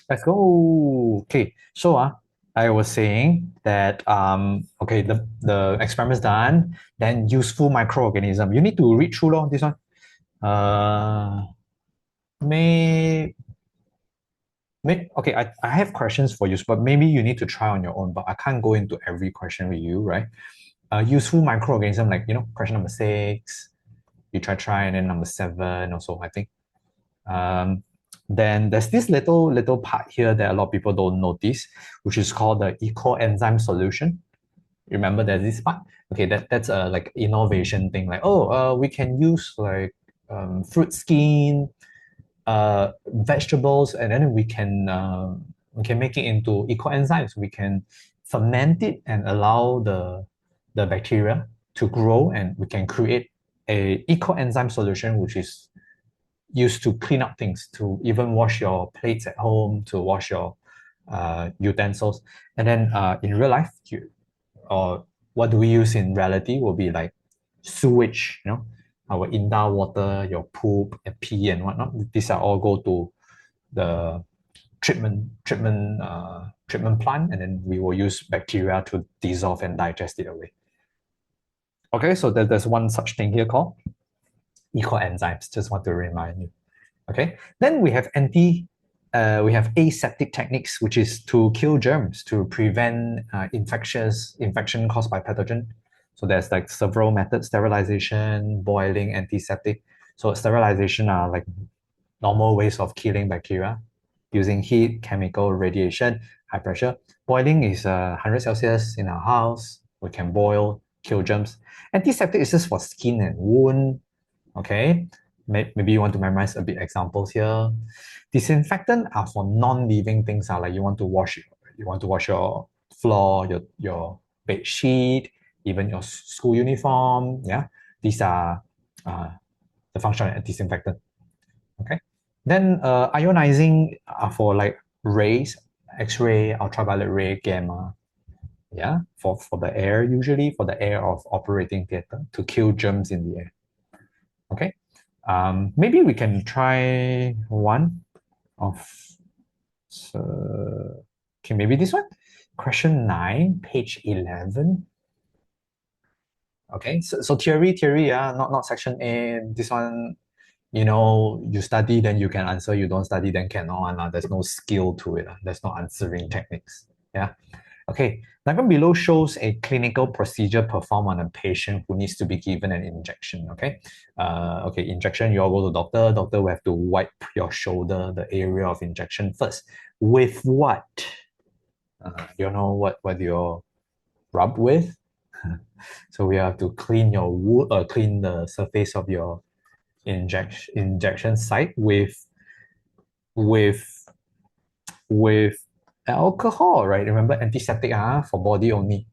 Let's go. Okay, so I was saying that okay, the experiment's done, then useful microorganism. You need to read through this one. May okay, I have questions for you, but maybe you need to try on your own, but I can't go into every question with you, right? Useful microorganism, like question number 6, you try, and then number 7 also, I think. Then there's this little part here that a lot of people don't notice, which is called the eco enzyme solution. Remember there's this part? Okay, that's a like innovation thing. Like, we can use like fruit skin, vegetables, and then we can make it into eco enzymes. We can ferment it and allow the bacteria to grow, and we can create a eco enzyme solution, which is used to clean up things, to even wash your plates at home, to wash your utensils. And then in real life, or what do we use in reality will be like sewage, our indoor water, your poop and pee and whatnot. These are all go to the treatment plant, and then we will use bacteria to dissolve and digest it away. Okay, so there's one such thing here called eco enzymes. Just want to remind you. Okay, then we have aseptic techniques, which is to kill germs, to prevent infection caused by pathogen. So there's like several methods: sterilization, boiling, antiseptic. So sterilization are like normal ways of killing bacteria using heat, chemical, radiation, high pressure. Boiling is 100 Celsius in our house. We can boil, kill germs. Antiseptic is just for skin and wound. Okay, maybe you want to memorize a bit examples here. Disinfectant are for non-living things. Like you want to wash your floor, your bed sheet, even your school uniform. Yeah, these are the function of disinfectant. Okay, then ionizing are for like rays, X-ray, ultraviolet ray, gamma. Yeah, for the air, usually for the air of operating theater, to kill germs in the air. Okay, maybe we can try one of, okay, maybe this one. Question 9, page 11. Okay, so theory, not section A. This one, you study, then you can answer. You don't study, then cannot. There's no skill to it. There's no answering techniques. Yeah. Okay, diagram below shows a clinical procedure performed on a patient who needs to be given an injection. Okay, injection. You all go to doctor. Doctor will have to wipe your shoulder, the area of injection first. With what? You know what you rub with? So we have to clean your wound, clean the surface of your injection site with with alcohol, right? Remember, antiseptic for body only.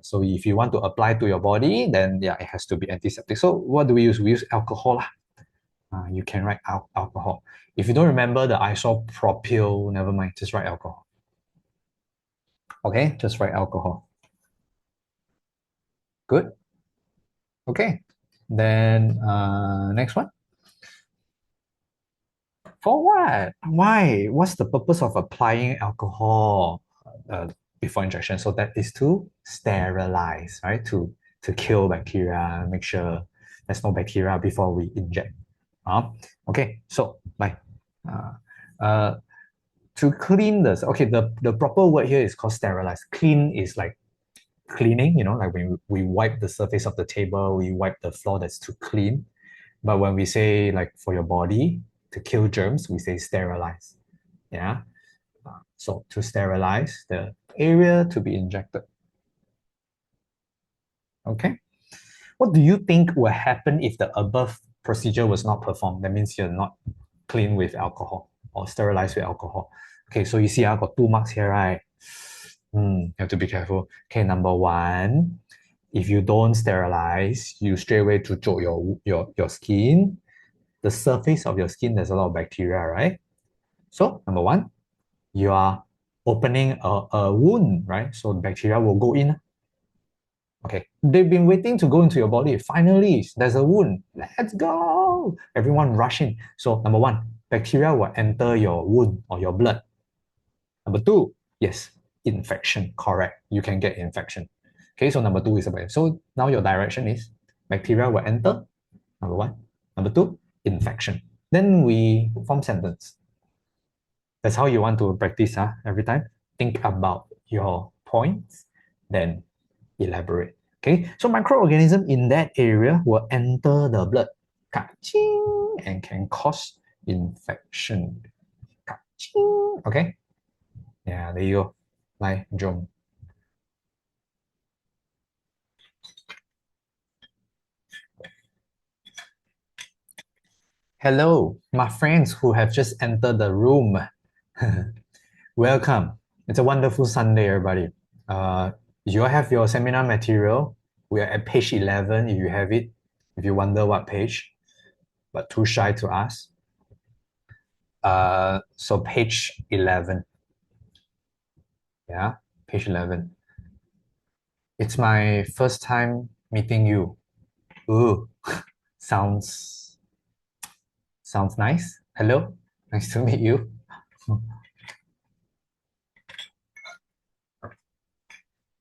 So if you want to apply to your body, then yeah, it has to be antiseptic. So what do we use? We use alcohol. You can write alcohol. If you don't remember the isopropyl, never mind, just write alcohol. Okay, just write alcohol. Good. Okay. Then next one. For what? Why? What's the purpose of applying alcohol before injection? So that is to sterilize, right? To to kill bacteria, make sure there's no bacteria before we inject. Okay, so like uh, uh, to clean this, okay, the proper word here is called sterilize. Clean is like cleaning, like when we wipe the surface of the table, we wipe the floor, that's to clean. But when we say like for your body to kill germs, we say sterilize. Yeah. So to sterilize the area to be injected. Okay. What do you think will happen if the above procedure was not performed? That means you're not clean with alcohol or sterilized with alcohol. Okay, so you see I got 2 marks here, right? You have to be careful. Okay, number one, if you don't sterilize, you straight away to your skin. The surface of your skin, there's a lot of bacteria, right? So number one, you are opening a wound, right? So bacteria will go in. Okay, they've been waiting to go into your body. Finally, there's a wound. Let's go. Everyone rushing. So number one, bacteria will enter your wound or your blood. Number two, yes, infection. Correct. You can get infection. Okay, so number two is about it. So now your direction is bacteria will enter. Number one. Number two, infection. Then we form sentence. That's how you want to practice every time. Think about your points, then elaborate. Okay, so microorganism in that area will enter the blood and can cause infection. Okay, yeah, there you go. 来，Jom. Hello, my friends who have just entered the room. Welcome. It's a wonderful Sunday, everybody. You have your seminar material. We are at page 11 if you have it. If you wonder what page, but too shy to ask. So page 11. Yeah, page 11. It's my first time meeting you. Ooh, sounds sounds nice. Hello, nice to meet you.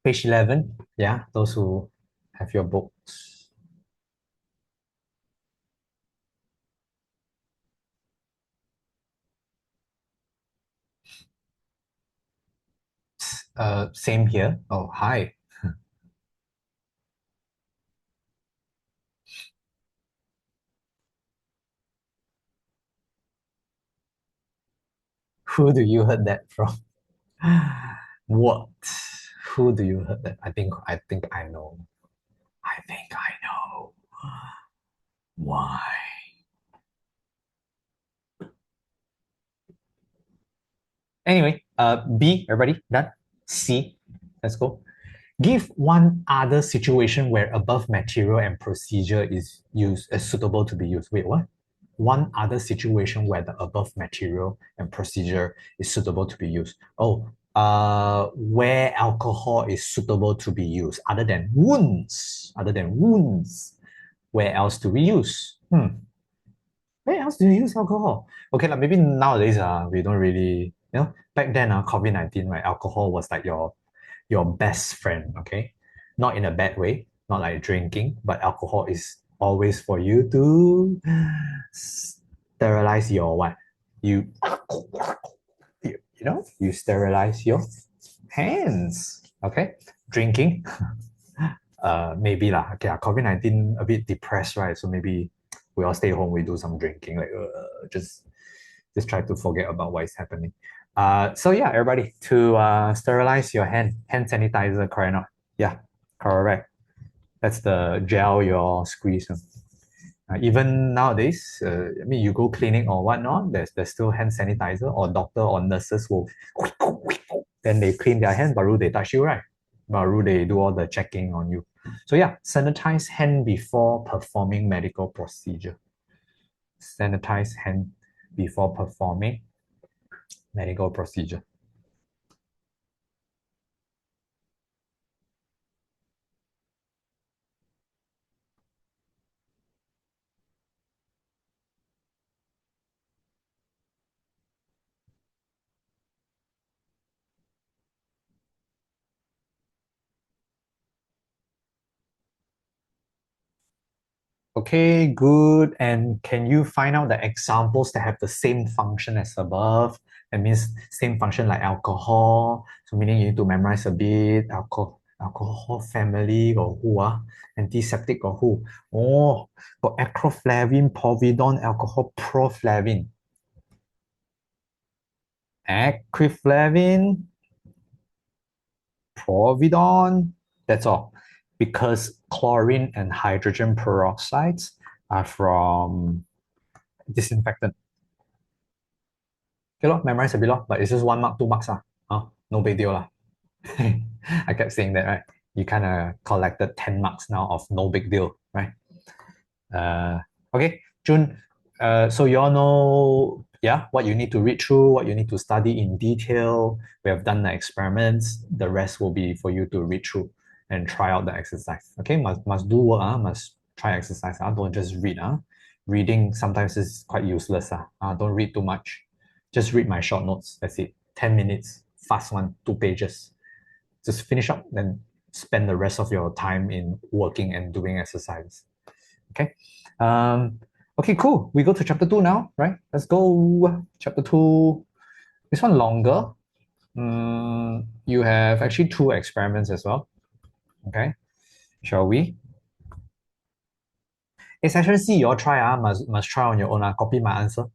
Page 11. Yeah, those who have your books. Same here. Oh, hi. Who do you heard that from? What? Who do you heard that? I think I know. I think I know. Why? Anyway, B, everybody done? C, let's go. Give one other situation where above material and procedure is used as suitable to be used. Wait, what? One other situation where the above material and procedure is suitable to be used. Oh, where alcohol is suitable to be used, other than wounds. Other than wounds, where else do we use? Where else do you use alcohol? Okay, like maybe nowadays we don't really, back then COVID-19, right? Alcohol was like your best friend, okay? Not in a bad way, not like drinking, but alcohol is always for you to sterilize your what? You you sterilize your hands. Okay? Drinking. Maybe lah. Okay, COVID-19 a bit depressed, right? So maybe we all stay home, we do some drinking, like just try to forget about what is happening. So yeah, everybody, to sterilize your hand sanitizer, correct or not? Yeah, correct. That's the gel you're squeezing. Even nowadays, I mean, you go clinic or whatnot, there's still hand sanitizer, or doctor or nurses will then they clean their hands, baru they touch you, right? Baru they do all the checking on you. So yeah, sanitize hand before performing medical procedure. Sanitize hand before performing medical procedure. Okay, good. And can you find out the examples that have the same function as above? That means same function like alcohol. So meaning you need to memorize a bit. Alcohol family or who ah? Antiseptic or who? Oh, got acroflavine, povidone, alcohol, proflavin. Acroflavin, providone. That's all. Because chlorine and hydrogen peroxides are from disinfectant. Okay, lor, memorize a bit, lor, but it's just 1 mark, 2 marks. No big deal. I kept saying that, right? You kind of collected 10 marks now of no big deal, right? Uh, okay, June. So you all know, yeah, what you need to read through, what you need to study in detail. We have done the experiments. The rest will be for you to read through and try out the exercise. Okay, must do work. Must try exercise. Don't just read. Reading sometimes is quite useless. Don't read too much. Just read my short notes. That's it. 10 minutes, fast one, 2 pages. Just finish up, then spend the rest of your time in working and doing exercise. Okay. Um, okay, cool. We go to chapter 2 now, right? Let's go. Chapter 2. This one longer. You have actually 2 experiments as well. Okay. Shall we? It's actually see your try. Must try on your own. Copy my answer.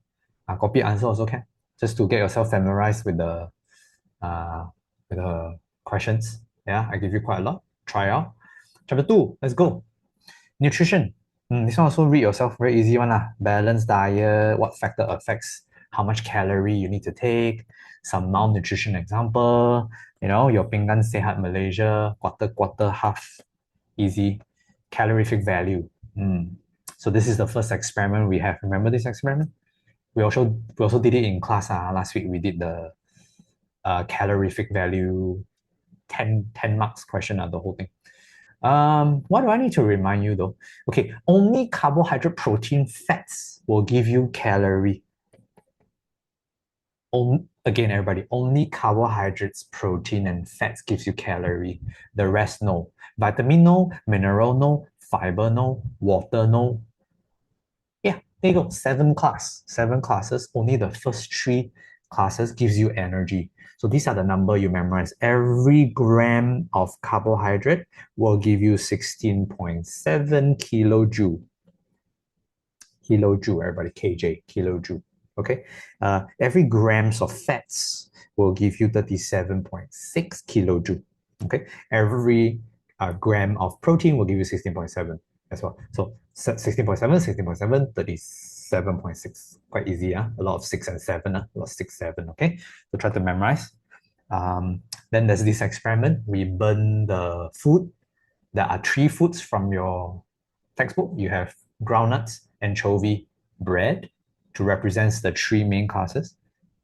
Copy answer also can. Just to get yourself familiarized uh with the questions. Yeah, I give you quite a lot. Try out. Chapter 2. Let's go. Nutrition. This one also read yourself, very easy one. Balanced diet, what factor affects how much calorie you need to take, some malnutrition example, your pinggan sehat Malaysia, quarter, half, easy, calorific value. So this is the first experiment we have. Remember this experiment? We also did it in class. Last week we did the calorific value 10 marks question, the whole thing. What do I need to remind you though? Okay, only carbohydrate, protein, fats will give you calorie. Again, everybody, only carbohydrates, protein, and fats gives you calorie. The rest, no. Vitamin, no. Mineral, no. Fiber, no. Water, no. Yeah, there you go. Seven classes. Only the first 3 classes gives you energy. So these are the number you memorize. Every gram of carbohydrate will give you 16.7 kilojoule. Kilojoule, everybody, kj, kilojoule. Okay. Every grams of fats will give you 37.6 kilojoule. Okay. Every gram of protein will give you 16.7 as well. So 16.7, 16.7, 37.6. Quite easy. A lot of 6 and 7. A lot of 6, 7. Okay. So try to memorize. Then there's this experiment. We burn the food. There are 3 foods from your textbook. You have groundnuts, anchovy, bread to represent the 3 main classes.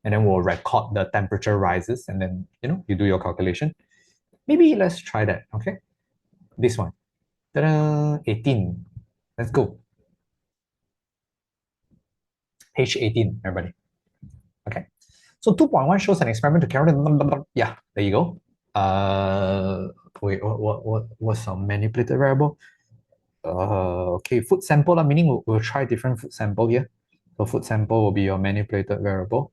And then we'll record the temperature rises and then, you do your calculation. Maybe let's try that, okay? This one. Ta-da, 18. Let's go. Page 18, everybody. Okay. So 2.1 shows an experiment to carry. Yeah, there you go. Wait, what's a manipulated variable? Okay, food sample, meaning we'll try different food sample here. So food sample will be your manipulated variable.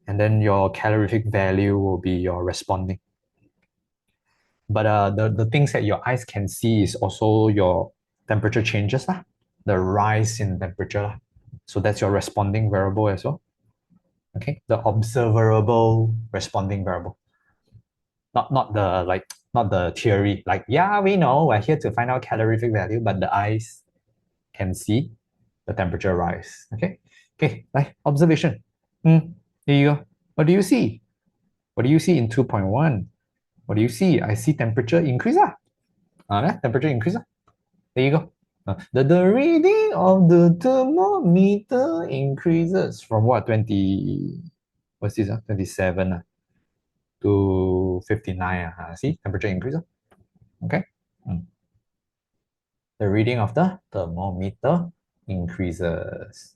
And then your calorific value will be your responding. But the things that your eyes can see is also your temperature changes, the rise in temperature. So that's your responding variable as well. Okay, the observable responding variable. Not the theory. Like, yeah, we know we're here to find out calorific value, but the eyes can see the temperature rise. Okay, like observation. Here you go. What do you see? What do you see in 2.1? What do you see? I see temperature increase. Temperature increase. There you go. The reading of the thermometer increases from what? 20, what's this? 27 to 59. See, temperature increase. Okay. The reading of the thermometer increases.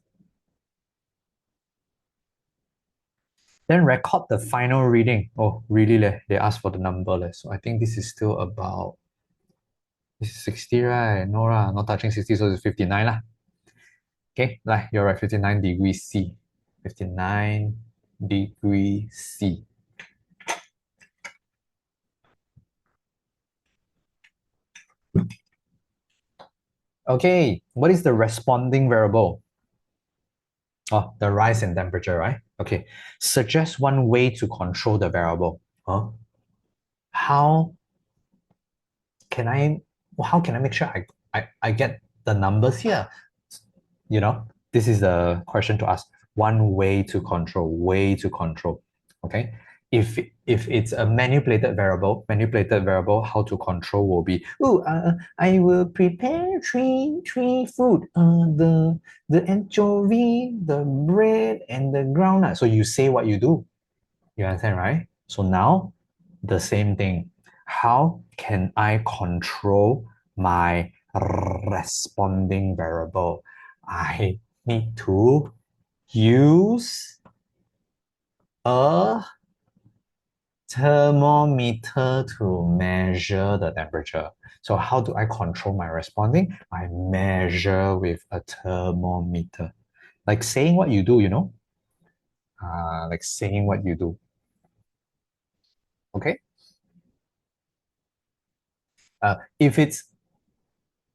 Then record the final reading. Oh, really? They asked for the number. So I think this is still about, this is 60, right? No, not touching 60, so it's 59. Okay, like you're at 59 degrees C. 59 degrees C. Okay, what is the responding variable? Oh, the rise in temperature, right? Okay, suggest one way to control the variable. Huh? How can I how can I make sure I get the numbers here? You know, this is the question to ask. One way to control. Okay. If it's a manipulated variable, how to control will be, I will prepare three food, the anchovy, the bread, and the groundnut. So you say what you do. You understand, right? So now the same thing. How can I control my responding variable? I need to use a thermometer to measure the temperature. So how do I control my responding? I measure with a thermometer. Like saying what you do, like saying what you do. Okay. If it's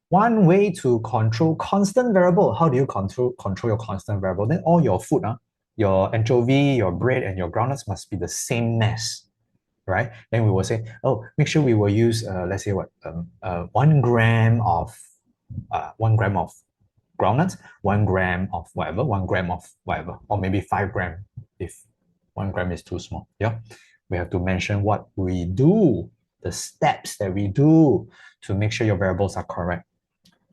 one way to control constant variable. How do you control your constant variable? Then all your food, your anchovy, your bread, and your groundnuts must be the same mass, right? Then we will say, oh, make sure we will use, let's say what, 1 gram of 1 gram of groundnuts, 1 gram of whatever, 1 gram of whatever, or maybe 5 gram if 1 gram is too small. Yeah, we have to mention what we do, the steps that we do to make sure your variables are correct.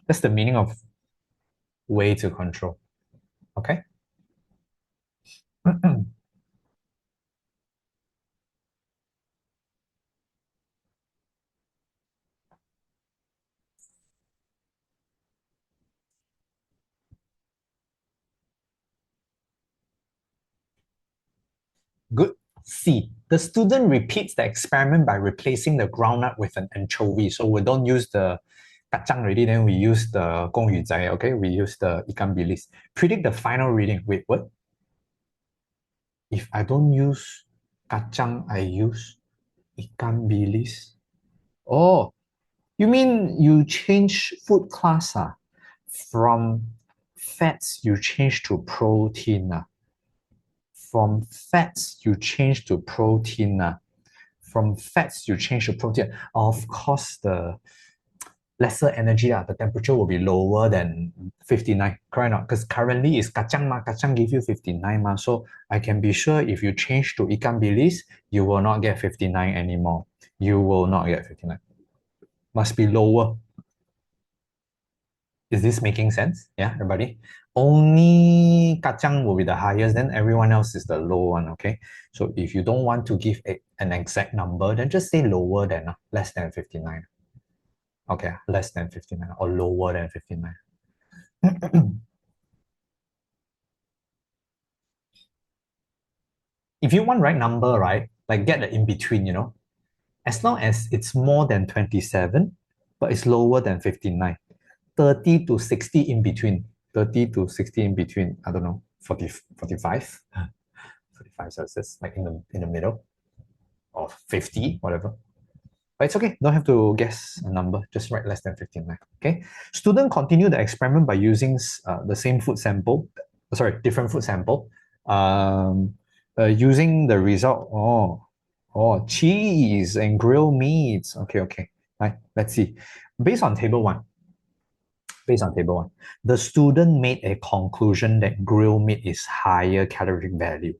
That's the meaning of way to control. Okay. Good. C. The student repeats the experiment by replacing the groundnut with an anchovy. So we don't use the kacang already, then we use the gong yu zai, okay? We use the ikan bilis. Predict the final reading. Wait, what? If I don't use kacang, I use ikan bilis. Oh, you mean you change food class, from fats, you change to protein. From fats, you change to protein. From fats, you change to protein. Of course, the lesser energy, the temperature will be lower than 59. Correct or not? Because currently it's kacang, kacang give you 59. So I can be sure if you change to ikan bilis, you will not get 59 anymore. You will not get 59. Must be lower. Is this making sense? Yeah, everybody? Only kacang will be the highest, then everyone else is the low one, okay? So if you don't want to give an exact number, then just say lower than, less than 59. Okay, less than 59 or lower than 59. If you want right number, right, like get the in between, as long as it's more than 27, but it's lower than 59. 30 to 60 in between. 30 to 60 in between, I don't know, 40, 45. 45 Celsius, like in the middle, or 50, whatever. But it's okay, don't have to guess a number, just write less than 59. Okay. Student continue the experiment by using the same food sample, sorry, different food sample, using the result. Cheese and grilled meats. Okay, okay. Right, let's see. Based on table one, based on table one, the student made a conclusion that grilled meat is higher caloric value.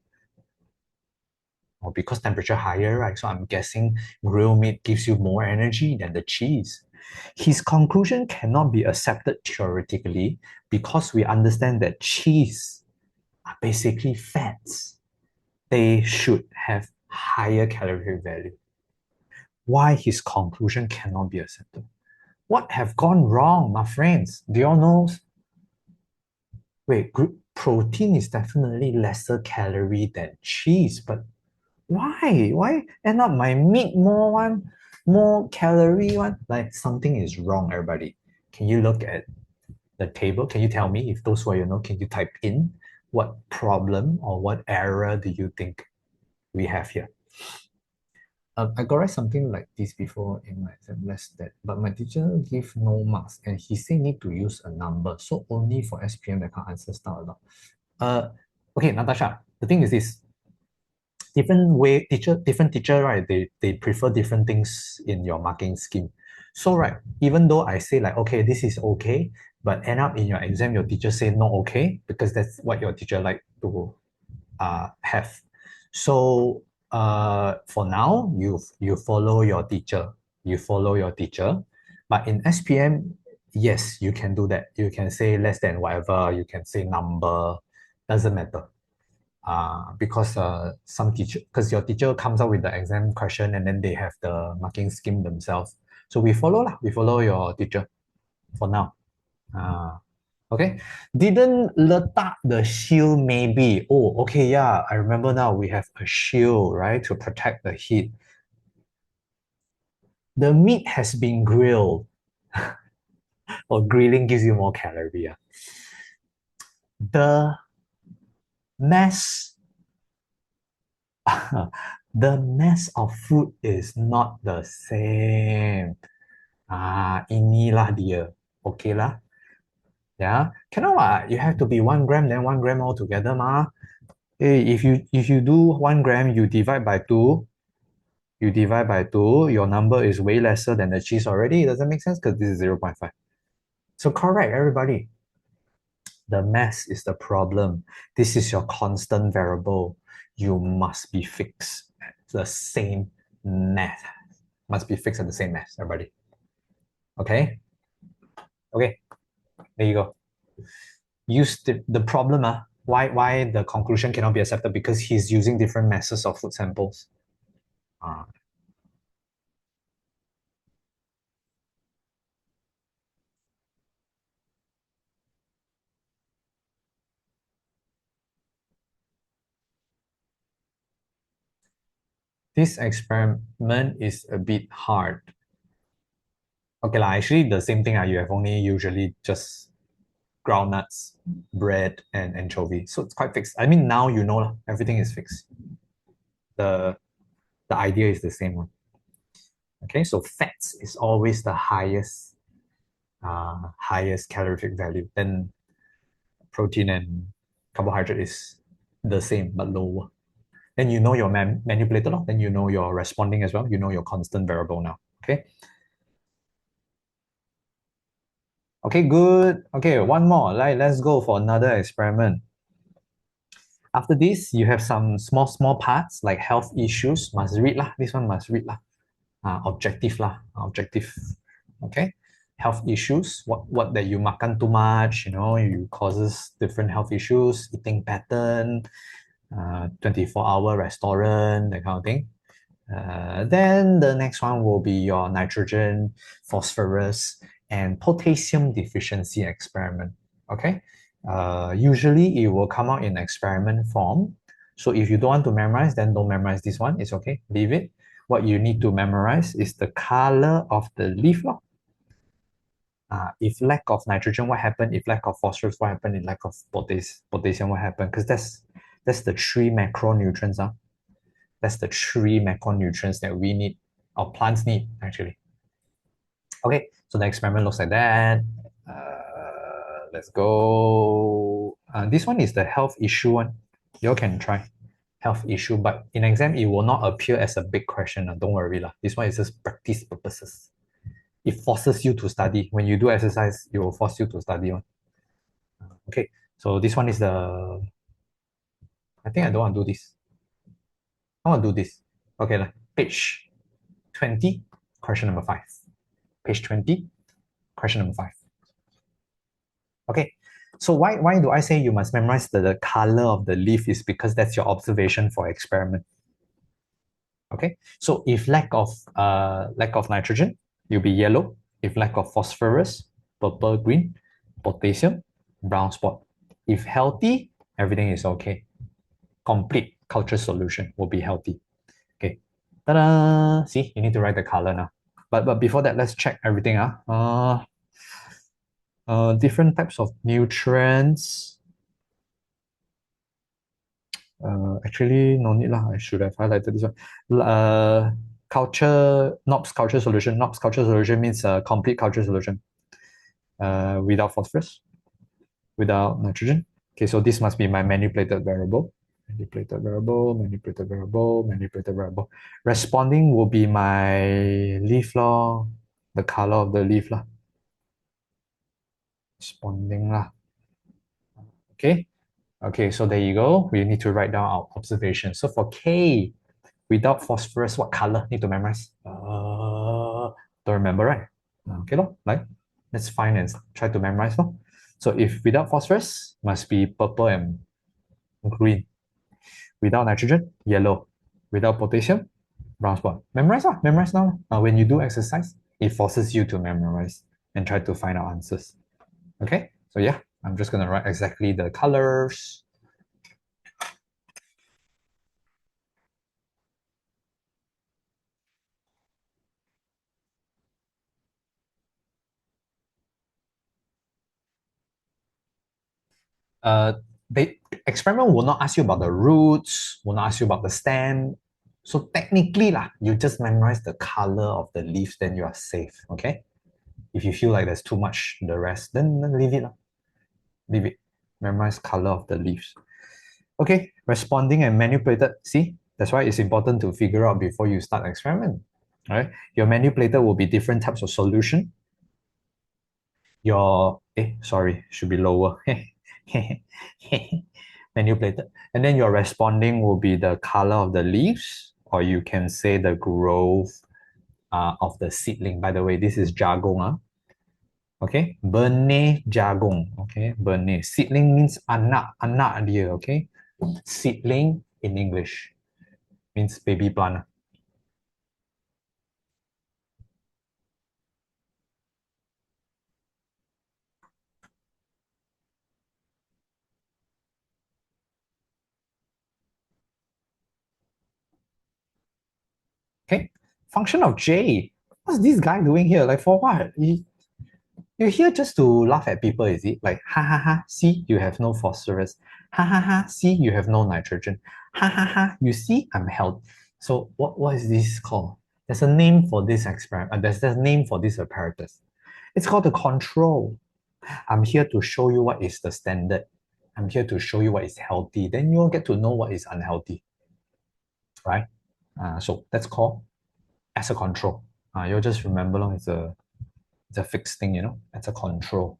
Or because temperature higher, right? So I'm guessing grilled meat gives you more energy than the cheese. His conclusion cannot be accepted theoretically because we understand that cheese are basically fats. They should have higher calorific value. Why his conclusion cannot be accepted? What have gone wrong, my friends? Do you all know? Wait, protein is definitely lesser calorie than cheese, but why? Why end up my meat more calorie one? Like something is wrong, everybody. Can you look at the table? Can you tell me, if those who are, can you type in what problem or what error do you think we have here? I got write something like this before in my exam, less that, but my teacher give no marks and he say need to use a number. So only for SPM that can answer stuff a lot. Okay, Natasha, the thing is this, different teacher, right? They prefer different things in your marking scheme. So right, even though I say like, okay, this is okay, but end up in your exam, your teacher say not okay, because that's what your teacher like to have. So for now, you follow your teacher. You follow your teacher. But in SPM, yes, you can do that. You can say less than whatever. You can say number. Doesn't matter. Because some teacher, because your teacher comes out with the exam question and then they have the marking scheme themselves. So we follow lah. We follow your teacher for now. Okay, didn't letak the shield maybe. Oh, okay, yeah, I remember now we have a shield, right, to protect the heat. The meat has been grilled. Or grilling gives you more calorie. Yeah. The mass, the mass of food is not the same. Inilah dia. Okay lah. Yeah. Cannot you have to be 1 gram, then 1 gram altogether, ma. Hey, if you do 1 gram, you divide by 2, your number is way lesser than the cheese already. It doesn't make sense because this is 0.5. So correct, everybody. The mass is the problem. This is your constant variable. You must be fixed at the same mass. Must be fixed at the same mass, everybody. Okay? Okay, there you go. Use the problem, why the conclusion cannot be accepted, because he's using different masses of food samples. This experiment is a bit hard. Okay lah, actually the same thing. You have only usually just groundnuts, bread, and anchovy. So it's quite fixed. I mean, now you know everything is fixed. The the idea is the same one. Okay, so fats is always the highest calorific value. Then protein and carbohydrate is the same but lower. Then you know your manipulator, then you know your responding as well. You know your constant variable now. Okay. Okay, good. Okay, one more. Let's go for another experiment. After this, you have some small parts like health issues. Must read lah. This one must read lah. Objective lah. Objective. Okay. Health issues. What that you makan too much. You causes different health issues. Eating pattern. 24-hour restaurant. That kind of thing. Then the next one will be your nitrogen, phosphorus, and potassium deficiency experiment. Okay. Usually it will come out in experiment form. So if you don't want to memorize, then don't memorize this one. It's okay. Leave it. What you need to memorize is the color of the leaf. If lack of nitrogen, what happened? If lack of phosphorus, what happened? If lack of potassium, what happened? Because that's the 3 macronutrients. That's the 3 macronutrients that we need, or plants need, actually. Okay, so the experiment looks like that. Let's go. This one is the health issue one. You all can try health issue, but in exam, it will not appear as a big question. Don't worry. This one is just practice purposes. It forces you to study. When you do exercise, it will force you to study. Okay, so this one is the... I think I don't want to do this. I want to do this. Okay, page 20, question number 5. Page 20, question number 5. Okay, so why do I say you must memorize the color of the leaf? Is because that's your observation for experiment. Okay, so if lack of nitrogen, you'll be yellow. If lack of phosphorus, purple, green. Potassium, brown spot. If healthy, everything is okay. Complete culture solution will be healthy. Okay, ta-da! See, you need to write the color now. But before that, let's check everything. Different types of nutrients. Actually, no need lah. I should have highlighted this one. Culture, NOPS culture solution. NOPS culture solution means a complete culture solution. Without phosphorus, without nitrogen. Okay, so this must be my manipulated variable. Manipulated variable, manipulated variable, manipulated variable. Responding will be my leaf law, the color of the leaf lah. Responding lah. Okay. Okay, so there you go. We need to write down our observation. So for K, without phosphorus, what color? Need to memorize? Don't remember, right? Okay, lor, like, let's find and try to memorize. Lor. So if without phosphorus, must be purple and green. Without nitrogen, yellow. Without potassium, brown spot. Memorize lah, memorize now. When you do exercise, it forces you to memorize and try to find out answers. Okay, so yeah, I'm just gonna write exactly the colors. The experiment will not ask you about the roots, will not ask you about the stem. So technically, you just memorize the color of the leaves, then you are safe. Okay. If you feel like there's too much the rest, then leave it. Leave it. Memorize color of the leaves. Okay, responding and manipulated. See, that's why it's important to figure out before you start experiment. All right. Your manipulator will be different types of solution. Your sorry, should be lower. Manipulated. And then your responding will be the color of the leaves, or you can say the growth of the seedling. By the way, this is jargon. Okay, benih jagung. Okay, benih. Seedling means anak dia. Okay, seedling in English means baby plant. Okay, function of J. What's this guy doing here? Like for what? You're here just to laugh at people, is it? Like, ha ha ha, see, you have no phosphorus. Ha ha ha, see, you have no nitrogen. Ha ha ha, you see, I'm healthy. So what is this called? There's a name for this experiment. There's a name for this apparatus. It's called the control. I'm here to show you what is the standard. I'm here to show you what is healthy. Then you'll get to know what is unhealthy, right? So that's called as a control. You'll just remember it's a fixed thing, it's a control.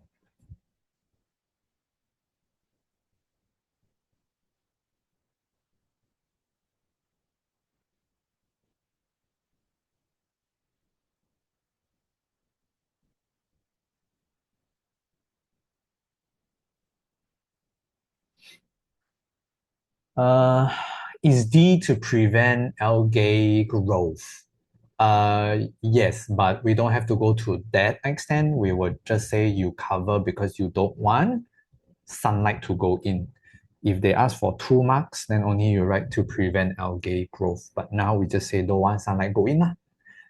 Uh, is D to prevent algae growth? Yes, but we don't have to go to that extent. We would just say you cover because you don't want sunlight to go in. If they ask for 2 marks, then only you write to prevent algae growth. But now we just say don't want sunlight go in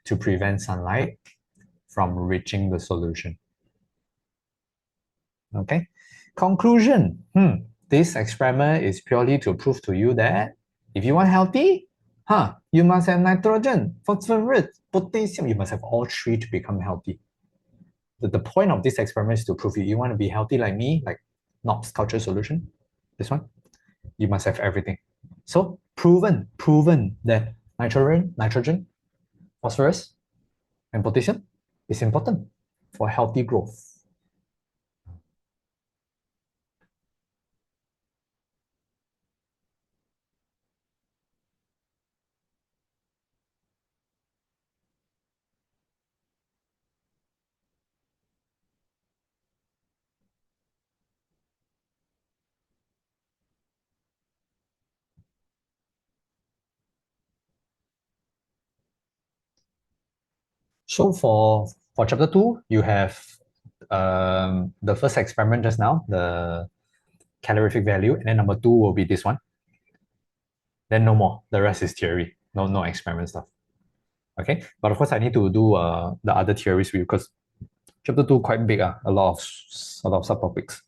to prevent sunlight from reaching the solution. Okay. Conclusion. This experiment is purely to prove to you that if you want healthy, you must have nitrogen, phosphorus, potassium. You must have all three to become healthy. The point of this experiment is to prove you want to be healthy like me, like NOPS culture solution. This one, you must have everything. So proven that nitrogen, phosphorus, and potassium is important for healthy growth. So for chapter 2, you have the first experiment just now, the calorific value, and then number 2 will be this one. Then no more. The rest is theory. No experiment stuff. Okay, but of course I need to do the other theories with you because Chapter 2 quite big, a lot of subtopics.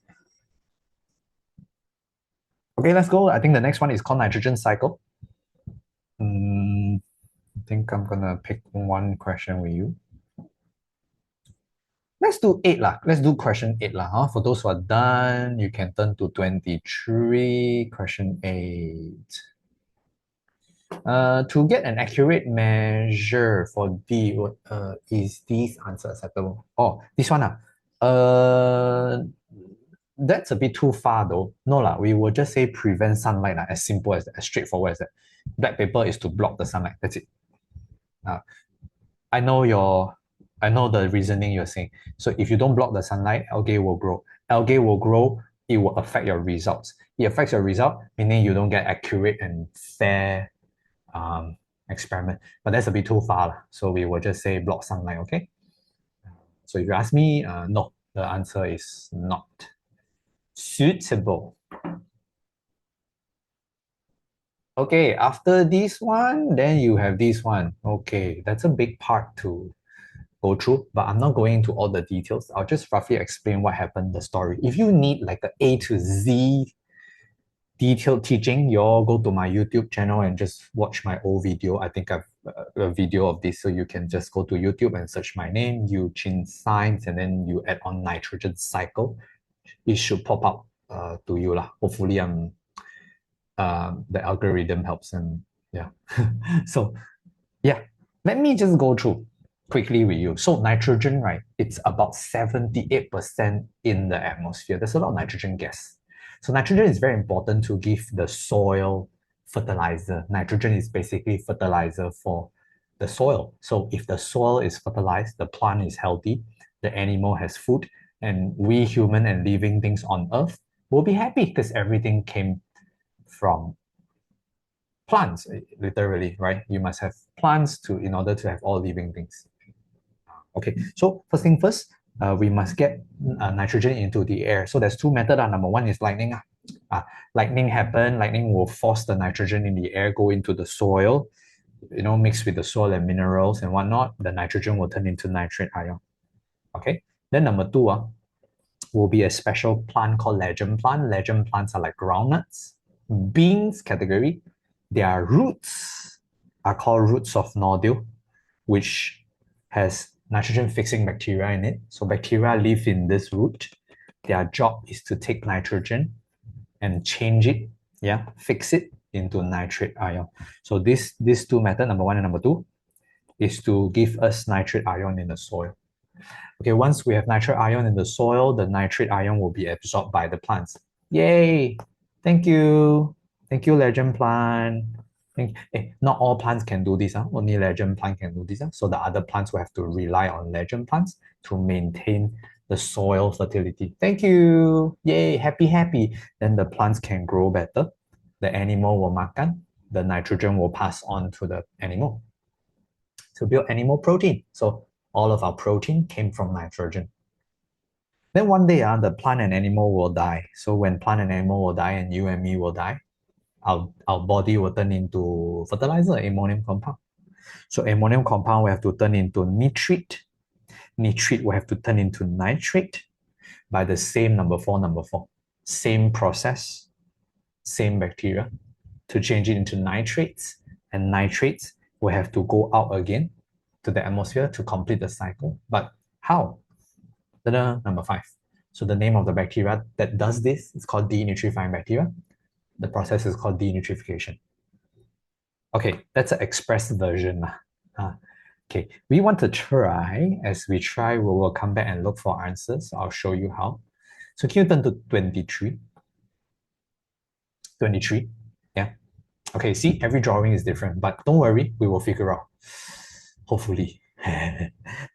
Okay, let's go. I think the next one is called nitrogen cycle. I think I'm gonna pick one question with you. Let's do 8 lah. Let's do question 8 lah. Huh? For those who are done, you can turn to 23, question 8. To get an accurate measure for D, is this answer acceptable? Oh, this one. That's a bit too far though. No lah, we will just say prevent sunlight as simple as that, as straightforward as that. Black paper is to block the sunlight. That's it. I know the reasoning you're saying. So if you don't block the sunlight, algae will grow. Algae will grow, it will affect your results. It affects your result, meaning you don't get accurate and fair experiment. But that's a bit too far. So we will just say block sunlight, okay? So if you ask me, no, the answer is not suitable. Okay, after this one, then you have this one. Okay, that's a big part to go through, but I'm not going into all the details. I'll just roughly explain what happened, the story. If you need like the A to Z detailed teaching, you all go to my YouTube channel and just watch my old video. I think I've a video of this, so you can just go to YouTube and search my name, Yu Qin Science, and then you add on nitrogen cycle. It should pop up to you lah. Hopefully, the algorithm helps, and yeah. So yeah, let me just go through quickly with you. So nitrogen, right? It's about 78% in the atmosphere. There's a lot of nitrogen gas. So nitrogen is very important to give the soil fertilizer. Nitrogen is basically fertilizer for the soil. So if the soil is fertilized, the plant is healthy, the animal has food, and we human and living things on earth will be happy because everything came from plants, literally, right? You must have plants in order to have all living things. Okay, so first thing first, we must get nitrogen into the air. So there's two methods. Number one is lightning. Lightning happen, lightning will force the nitrogen in the air, go into the soil, mix with the soil and minerals and whatnot. The nitrogen will turn into nitrate ion. Okay, then number two will be a special plant called legend plant. Legend plants are like groundnuts, beans category. Their roots are called roots of nodule, which has nitrogen fixing bacteria in it. So bacteria live in this root. Their job is to take nitrogen and change it, fix it into nitrate ion. So these two methods, number one and number two, is to give us nitrate ion in the soil. Okay, once we have nitrate ion in the soil, the nitrate ion will be absorbed by the plants. Yay! Thank you. Thank you, legend plant. Not all plants can do this. Only legend plant can do this. So the other plants will have to rely on legend plants to maintain the soil fertility. Thank you. Yay, happy, happy. Then the plants can grow better. The animal will makan. The nitrogen will pass on to the animal to build animal protein. So all of our protein came from nitrogen. Then one day, the plant and animal will die. So when plant and animal will die and you and me will die, our body will turn into fertilizer, ammonium compound. So ammonium compound will have to turn into nitrate. Nitrate will have to turn into nitrate by the same number four. Same process, same bacteria to change it into nitrates. And nitrates will have to go out again to the atmosphere to complete the cycle. But how? Number 5. So the name of the bacteria that does this is called denitrifying bacteria. The process is called denitrification. Okay, that's an express version. Okay, we want to try. As we try, we will come back and look for answers. I'll show you how. So can you turn to 23? 23, yeah. Okay, see, every drawing is different, but don't worry, we will figure out. Hopefully.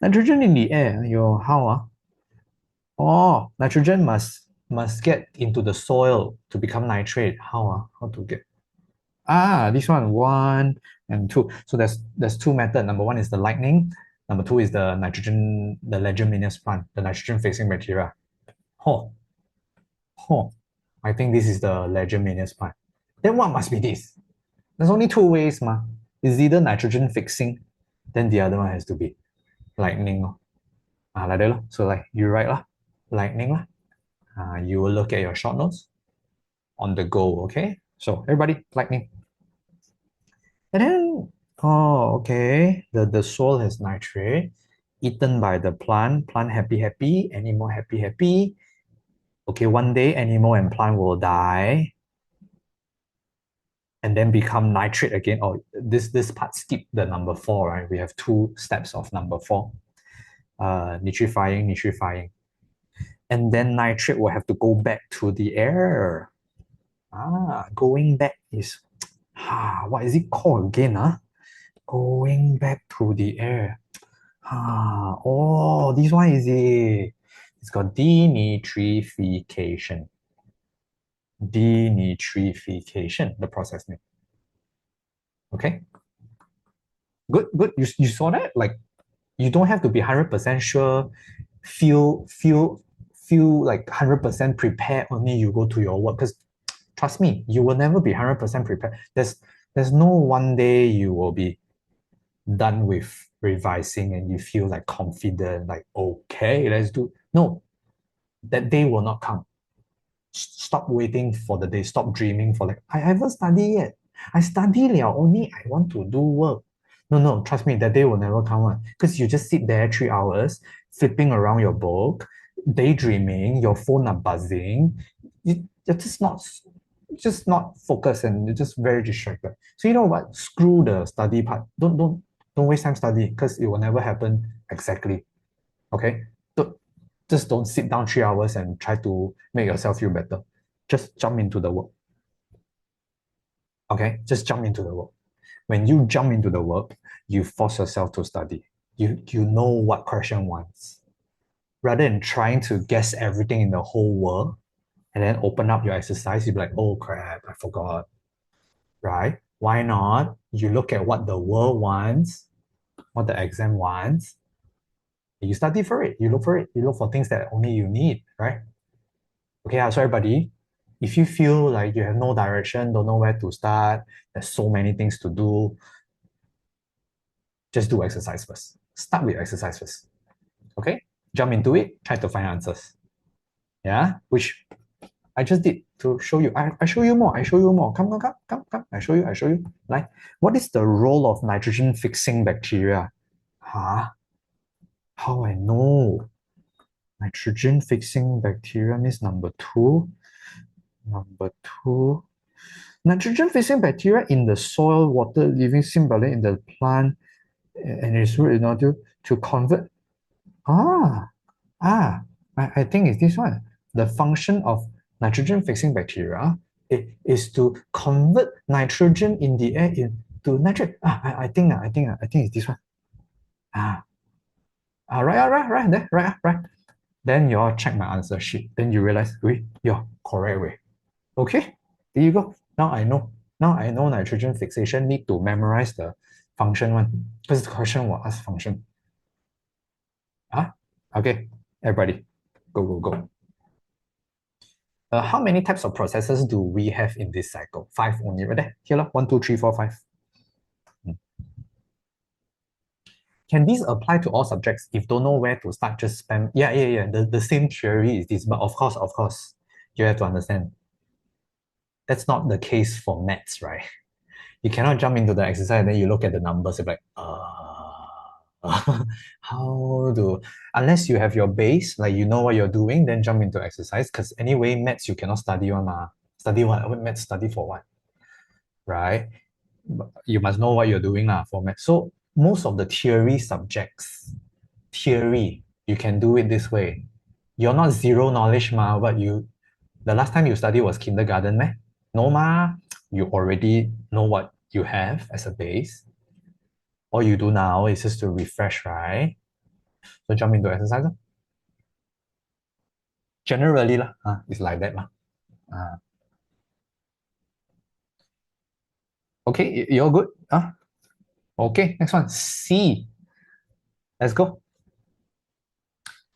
Nitrogen in the air, how? Oh, nitrogen must get into the soil to become nitrate. How to get? This one and 2. So there's two methods. Number 1 is the lightning. Number 2 is the nitrogen, the leguminous plant, the nitrogen fixing bacteria. I think this is the leguminous plant. Then what must be this? There's only 2 ways, ma. It's either nitrogen fixing, then the other one has to be lightning. Like that lor. So like you write lah, lightning lah. You will look at your short notes on the go, okay? So everybody, lightning. And then, oh, okay. The soil has nitrate, eaten by the plant. Plant happy, happy. Animal happy, happy. Okay, one day animal and plant will die and then become nitrate again. Oh, this part skip the number four, right? We have two steps of number four. Nitrifying, nitrifying. And then nitrate will have to go back to the air. Going back is what is it called again? Going back to the air. This one is it. It's called denitrification. Denitrification, the process name. Okay. Good, good. You saw that? Like you don't have to be 100% sure, feel like 100% prepared only you go to your work. Because trust me, you will never be 100% prepared. There's no one day you will be done with revising and you feel like confident, like okay, let's do. No, that day will not come. Stop waiting for the day. Stop dreaming for like I haven't studied yet. I study liao, only I want to do work. No, trust me, that day will never come on. Because you just sit there 3 hours, flipping around your book, daydreaming, your phone are buzzing. You're just not focused and you're just very distracted. So you know what? Screw the study part. Don't waste time study because it will never happen exactly. Okay? Don't, just don't sit down 3 hours and try to make yourself feel better. Just jump into the work. Okay? Just jump into the work. When you jump into the work, you force yourself to study. You know what question wants. Rather than trying to guess everything in the whole world and then open up your exercise, you'll be like, oh crap, I forgot. Right? Why not? You look at what the world wants, what the exam wants. You study for it. You look for it. You look for things that only you need, right? Okay, so everybody, if you feel like you have no direction, don't know where to start, there's so many things to do, just do exercise first. Start with exercise first. Okay? Jump into it, try to find answers. Yeah? Which I just did to show you. I show you more. I show you more. Come. I show you. Like, what is the role of nitrogen fixing bacteria? How I know? Nitrogen fixing bacteria means number two. Number two. Nitrogen fixing bacteria in the soil, water, living symbiote in the plant, and its root in order to convert. Ah, I think it's this one. The function of nitrogen fixing bacteria is to convert nitrogen in the air into nitrate. I think it's this one. Right there, right. Then you all check my answer sheet. Then you realize, you're correct way. Okay, there you go. Now I know. Now I know nitrogen fixation need to memorize the function one because the question will ask function. Okay, everybody, go. How many types of processes do we have in this cycle? 5 only, right there. Here, 1, 2, 3, 4, 5. Can this apply to all subjects? If don't know where to start, just spam. Yeah. The same theory is this, but of course, you have to understand. That's not the case for maths, right? You cannot jump into the exercise and then you look at the numbers and be like, how do, unless you have your base, like you know what you're doing, then jump into exercise. Because anyway, maths you cannot study on. Study what? Maths study for what? Right? You must know what you're doing for maths. So most of the theory subjects, you can do it this way. You're not zero knowledge, but the last time you study was kindergarten, meh? No, you already know what you have as a base. All you do now is just to refresh, right? So jump into exercise. Generally, it's like that. Okay, you're good? Okay, next one. C. Let's go.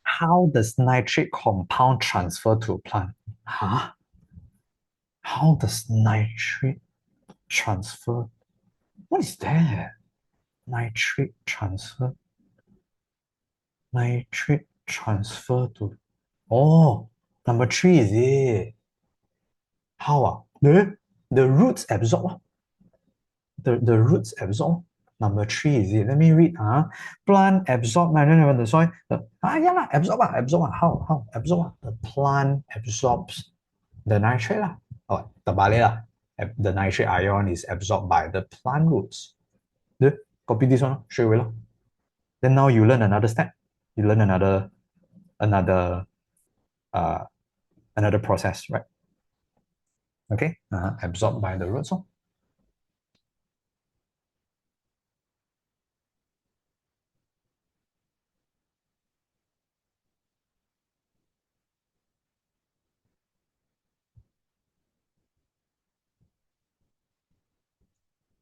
How does nitrate compound transfer to a plant? How does nitrate transfer? What is that? Nitrate transfer? Nitrate transfer to... Oh, number three is it? How? The roots absorb. The roots absorb. Number three is it? Let me read. Plant absorb nitrogen from the soil. Yeah lah, absorb lah, absorb lah. How? Absorb lah. The plant absorbs the nitrate lah. Oh, terbalik lah. The nitrate ion is absorbed by the plant roots. Copy this one straight away lah. Then now you learn another step. You learn another another process, right? Okay, absorbed by the roots.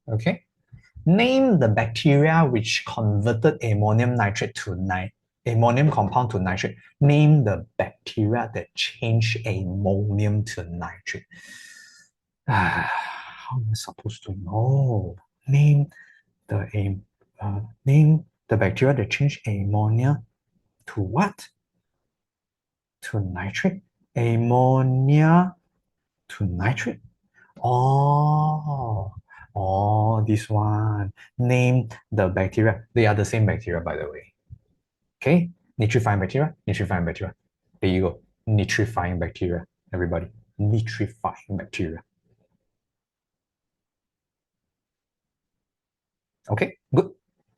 Okay, name the bacteria which converted ammonium nitrate to ammonium compound to nitrate. Name the bacteria that changed ammonium to nitrate. How am I supposed to know? Name the bacteria that changed ammonia to what? To nitrate? Ammonia to nitrate? Oh, this one. Name the bacteria. They are the same bacteria, by the way. Okay, nitrifying bacteria, nitrifying bacteria. There you go. Nitrifying bacteria, everybody. Nitrifying bacteria. Okay, good.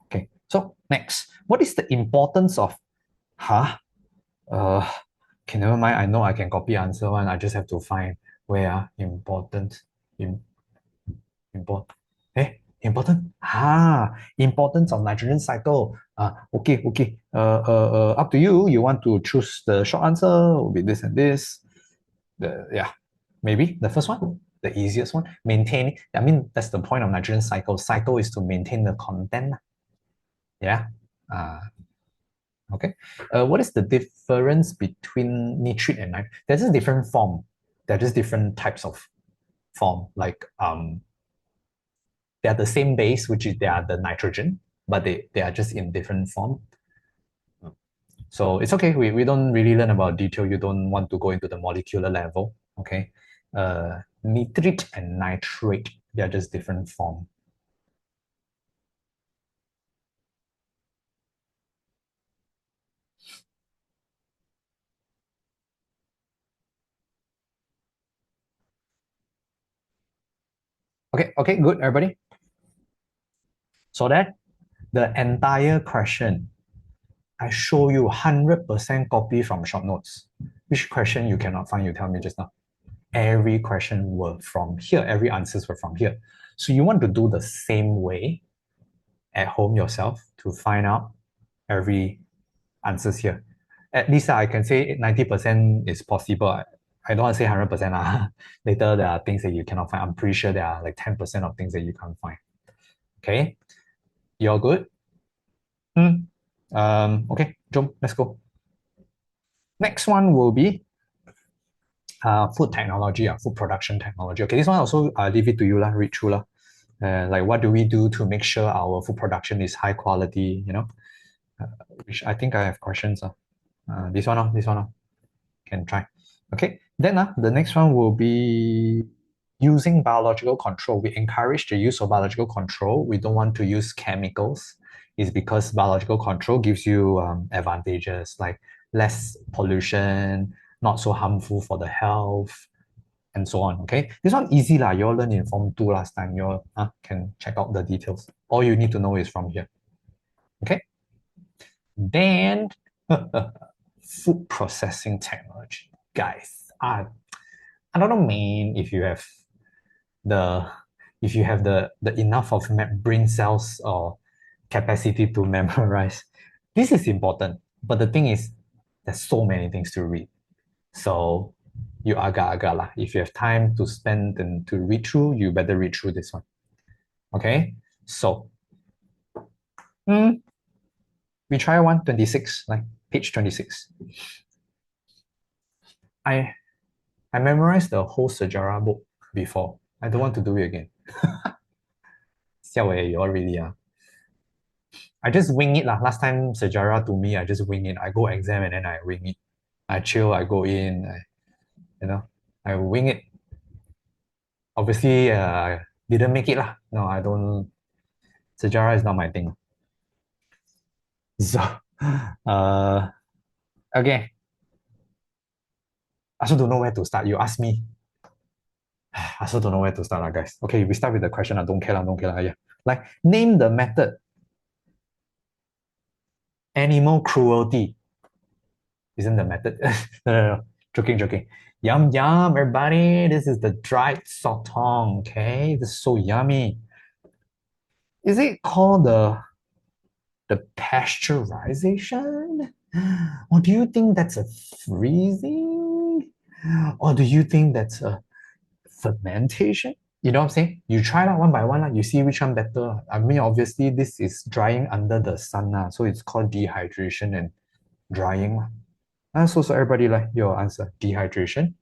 Okay, so next, what is the importance of, okay, never mind. I know I can copy answer one. I just have to find where important, important. Important. Importance of nitrogen cycle. Okay. Up to you. You want to choose the short answer? Will be this and this. Maybe the first one, the easiest one. Maintain. I mean, that's the point of nitrogen cycle. Cycle is to maintain the content. Yeah. Okay. What is the difference between nitrate and nitrate? There's a different form. They're just different types of form. Like they are the same base, which is they are the nitrogen, but they are just in different form. So it's okay. We don't really learn about detail. You don't want to go into the molecular level. Okay. Nitrate and nitrate, they are just different form. Okay, good, everybody. So that the entire question, I show you 100% copy from short notes. Which question you cannot find, you tell me just now. Every question were from here. Every answers were from here. So you want to do the same way at home yourself to find out every answers here. At least I can say 90% is possible. I don't want to say 100%. Later there are things that you cannot find. I'm pretty sure there are like 10% of things that you can't find. Okay, you're good? Okay, jump, let's go. Next one will be food technology, food production technology. Okay, this one also I'll leave it to you, read through. Like what do we do to make sure our food production is high quality, which I think I have questions. This one, can try. Okay, then the next one will be using biological control. We encourage the use of biological control. We don't want to use chemicals. It's because biological control gives you advantages like less pollution, not so harmful for the health, and so on. Okay, this one easy lah. You all learned in Form 2 last time. You all can check out the details. All you need to know is from here. Okay, then food processing technology, guys. I don't know, man, if you have the enough of brain cells or capacity to memorize. This is important, but the thing is, there's so many things to read. So you agak-agak lah. If you have time to spend and to read through, you better read through this one. Okay, so we try 126, like page 26. I memorized the whole Sejarah book before. I don't want to do it again. Xiao you all really are. I just wing it lah. Last time sejarah to me, I just wing it. I go exam and then I wing it. I chill, I go in, you know, I wing it. Obviously, didn't make it lah. No, I don't. Sejarah is not my thing. So, uh, okay. I also don't know where to start. You ask me. I also don't know where to start, lah, guys. Okay, we start with the question. I don't care, lah, don't care, lah. Yeah. Like, name the method. Animal cruelty isn't the method. No, no, no. Joking, joking. Yum, yum, everybody. This is the dried sotong. Okay, this is so yummy. Is it called the pasteurization? Or do you think that's a freezing? Or do you think that's a fermentation? You know what I'm saying? You try that one by one, you see which one better. I mean, obviously, this is drying under the sun, so it's called dehydration and drying. So everybody like your answer, dehydration,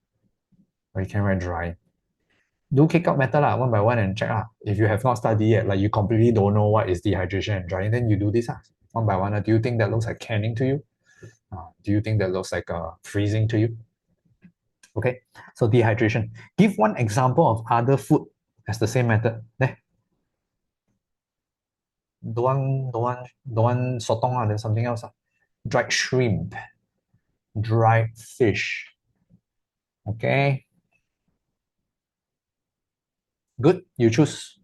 or you can write drying. Do kick out method one by one and check. If you have not studied yet, like you completely don't know what is dehydration and drying, then you do this one by one. Do you think that looks like canning to you? Do you think that looks like freezing to you? Okay, so dehydration. Give one example of other food as the same method. There. Don't want sotong, then something else. Dried shrimp, dried fish. Okay, good. You choose.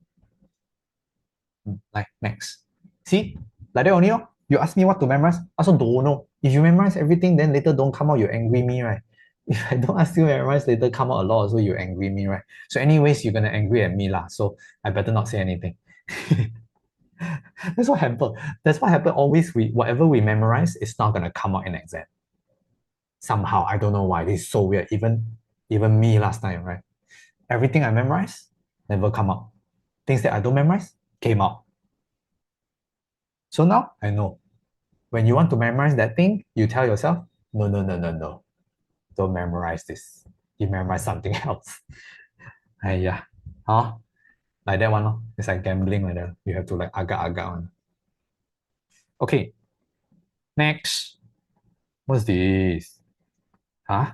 Like next. See, like that only. You ask me what to memorize. I also don't know. If you memorize everything, then later don't come out, you angry me, right? If I don't ask you memorize, later come out a lot, so you angry me, right? So anyways, you're gonna angry at me lah. So I better not say anything. That's what happened. That's what happened. Always we whatever we memorize, it's not gonna come out in exam. Somehow, I don't know why. This is so weird. Even me last time, right? Everything I memorize never come out. Things that I don't memorize came out. So now I know. When you want to memorize that thing, you tell yourself, no, no, no, no, no. Don't memorize this. You memorize something else. Yeah. Huh? Like that one. It's like gambling like that. You have to like agak-agak one. Okay. Next. What's this? Huh?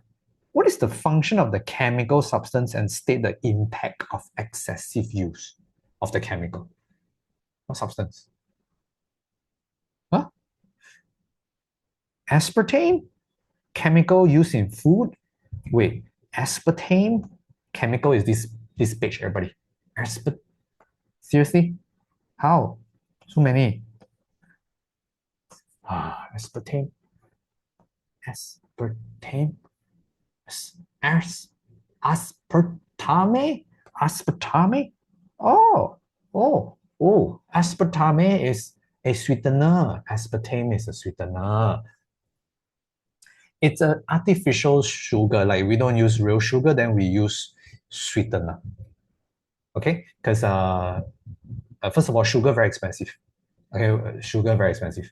What is the function of the chemical substance and state the impact of excessive use of the chemical? What substance? Huh? Aspartame? Chemical used in food? Wait, aspartame? Chemical is this page, everybody. Aspartame? Seriously? How? So many. Aspartame. Aspartame. As, aspartame? Aspartame? Oh, aspartame is a sweetener. Aspartame is a sweetener. It's an artificial sugar. Like we don't use real sugar, then we use sweetener. Okay, because first of all, sugar very expensive. Okay, sugar very expensive.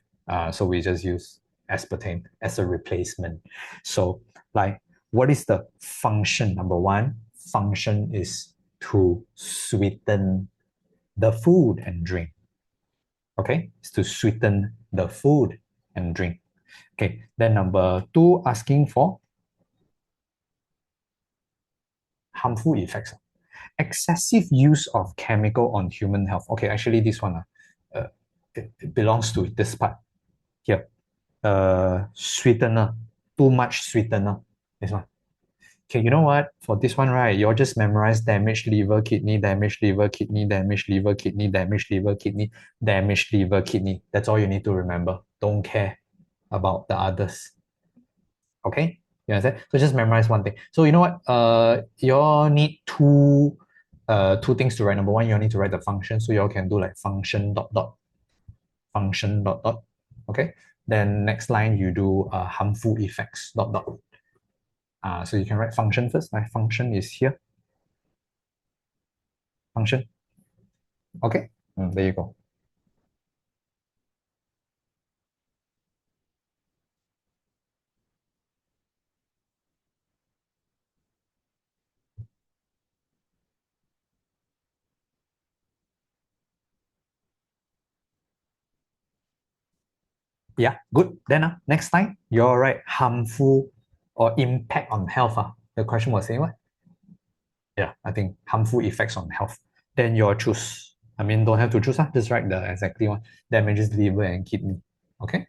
So we just use aspartame as a replacement. So like, what is the function? Number one, function is to sweeten the food and drink. Okay, it's to sweeten the food and drink. Okay, then number two, asking for harmful effects. Excessive use of chemical on human health. Okay, actually this one, it belongs to this part here. Sweetener, too much sweetener. This one. Okay, you know what? For this one, right, you'll just memorize damaged liver, kidney, damaged liver, kidney, damaged liver, kidney, damaged liver, kidney, damaged liver, kidney. That's all you need to remember. Don't care about the others. Okay? You understand? So just memorize one thing. So you know what? You need two things to write. Number one, you need to write the function. So you can do like function dot dot function dot dot. Okay. Then next line you do harmful effects dot dot. So you can write function first. My function is here. Function. Okay. There you go. Yeah, good. Then next time, you're right, harmful or impact on health. The question was saying what? Yeah, I think harmful effects on health. Then your choose. I mean, don't have to choose. Just write the exactly one. Damages liver and kidney. Okay.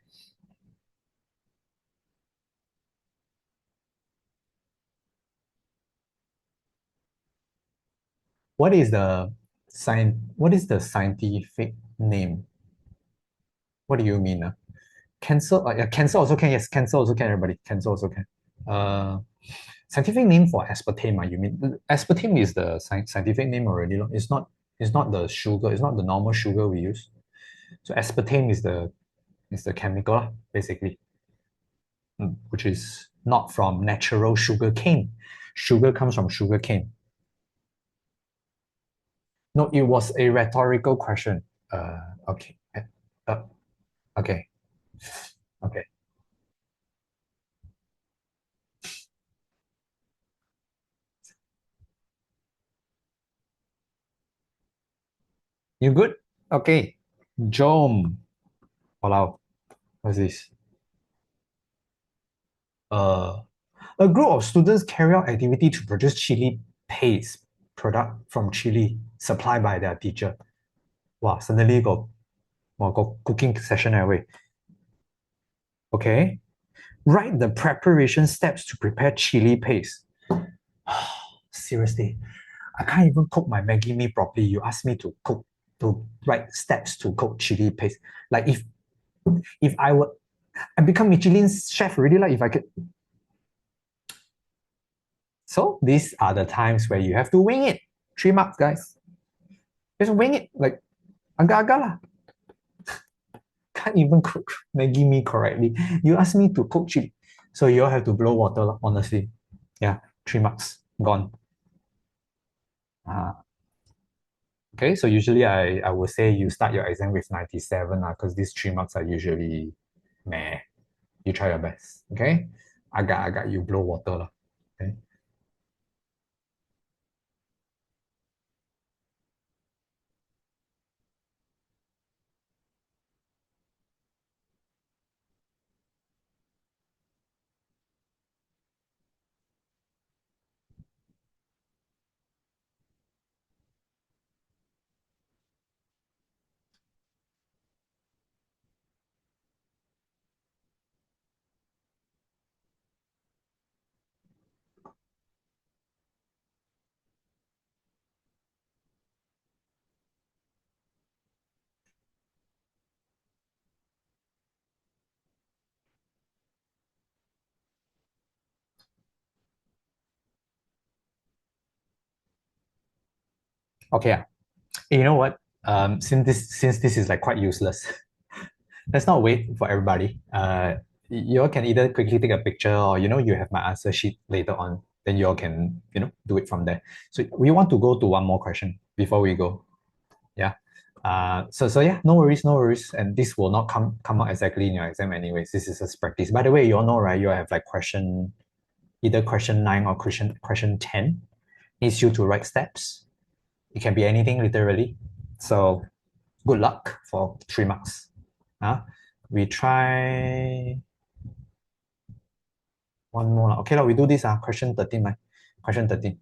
What is the scientific name? What do you mean? Cancer, yeah, cancer also can, yes, cancer also can, everybody. Cancer also can. Uh Scientific name for aspartame, you mean aspartame is the scientific name already. It's not the sugar, it's not the normal sugar we use. So aspartame is the chemical, basically, which is not from natural sugar cane. Sugar comes from sugar cane. No, it was a rhetorical question. Okay. Uh, okay. Okay. You good? Okay. Jom. Wow. What's this? Uh, a group of students carry out activity to produce chili paste product from chili supplied by their teacher. Wow, suddenly got cooking session away. Okay. Write the preparation steps to prepare chili paste. Seriously, I can't even cook my Maggi mee properly. You ask me to write steps to cook chili paste. Like if I become Michelin chef already, like if I could. So these are the times where you have to wing it. 3 marks, guys. Just wing it. Like agak-agak lah. Can't even cook Maggi mee correctly. You ask me to cook chili. So you all have to blow water, lah, honestly. Yeah, 3 marks. Gone. Okay, so usually I would say you start your exam with 97 because these 3 marks are usually meh. You try your best. Okay? Agak-agak you blow water lah. Okay. Okay. You know what? Since this is like quite useless, let's not wait for everybody. You all can either quickly take a picture or you have my answer sheet later on. Then you all can do it from there. So we want to go to one more question before we go. Yeah. So yeah, no worries, no worries. And this will not come out exactly in your exam anyways. This is just practice. By the way, you all know, right? You have like either question 9 or question 10 needs you to write steps. It can be anything literally. So good luck for 3 marks. We try one more. Okay, we do this. Question 13. Question 13.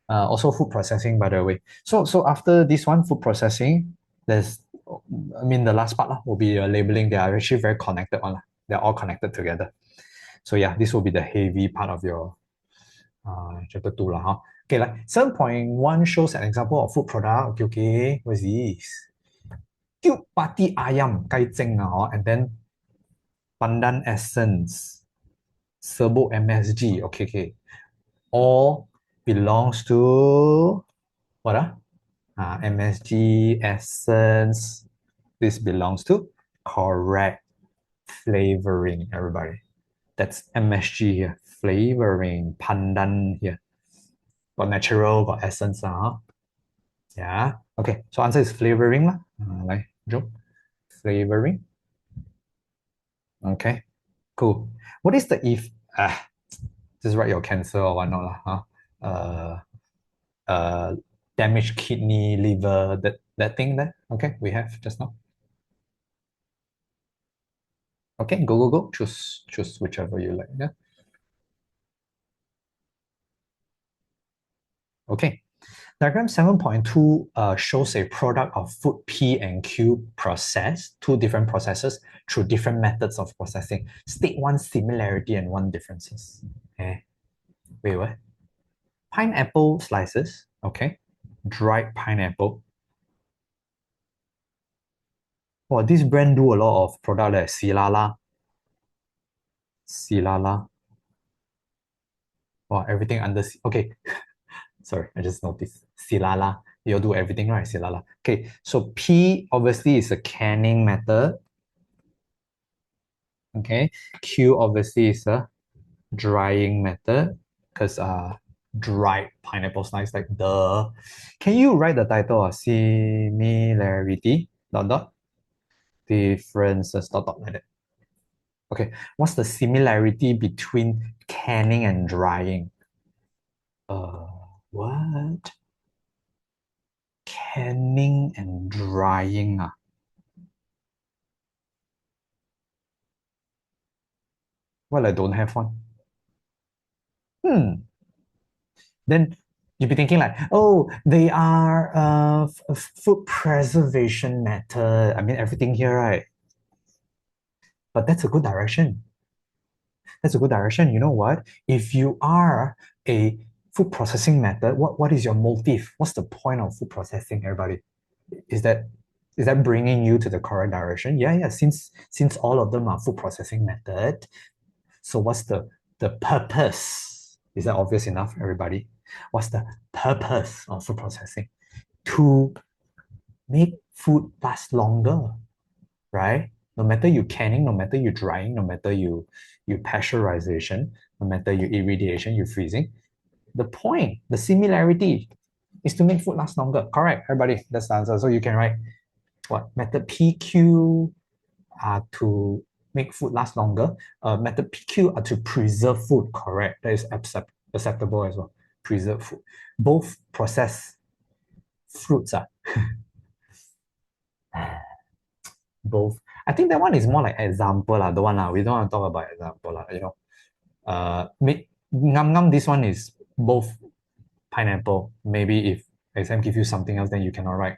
Also food processing, by the way. So after this one, food processing, there's, I mean, the last part will be labeling. They are actually very connected on. They're all connected together. So yeah, this will be the heavy part of your chapter 2 lah. Okay, like 7.1 shows an example of food product. Okay, okay. What is this? Cube party ayam kai zeng and then pandan essence, serbo MSG. Okay, okay. All belongs to what? MSG essence. This belongs to correct flavoring, everybody. That's MSG here. Flavoring. Pandan here. Got natural, got essence. Yeah. Okay. So answer is flavoring lah. Like, Joe. Flavoring. Okay. Cool. What is the if just write your cancer or whatnot lah, Uh uh damaged kidney, liver, that thing there. Okay, we have just now. Okay, go. Choose whichever you like. Yeah. Okay. Diagram 7.2 shows a product of food P and Q process, two different processes through different methods of processing. State one similarity and one differences. Okay. Wait, what? Pineapple slices. Okay. Dried pineapple. Well, this brand do a lot of product like Silala. Silala. Wow, everything under okay. Sorry, I just noticed. Silala. You'll do everything right, Silala. Okay, so P obviously is a canning method. Okay. Q obviously is a drying method because dried pineapple slice like the. Can you write the title of similarity dot dot differences dot dot like that? Okay. What's the similarity between canning and drying? Uh, what? Canning and drying. Ah. Well, I don't have one. Hmm. Then you'd be thinking like, oh, they are food preservation method. I mean, everything here, right? But that's a good direction. That's a good direction. You know what? If you are a food processing method, what is your motive? What's the point of food processing, everybody? Is that is that bringing you to the correct direction? Yeah, yeah. Since all of them are food processing method, so what's the purpose? Is that obvious enough, everybody? What's the purpose of food processing? To make food last longer, right? No matter you canning, no matter you drying, no matter you pasteurization, no matter you irradiation, you freezing, the point, the similarity is to make food last longer. Correct, everybody. That's the answer. So you can write what method PQ are to make food last longer. Method PQ are to preserve food. Correct. That is acceptable as well. Preserve food. Both process fruits are both. I think that one is more like example lah. The one lah. We don't want to talk about example lah. Make ngam ngam. This one is both pineapple. Maybe if exam give you something else, then you cannot write.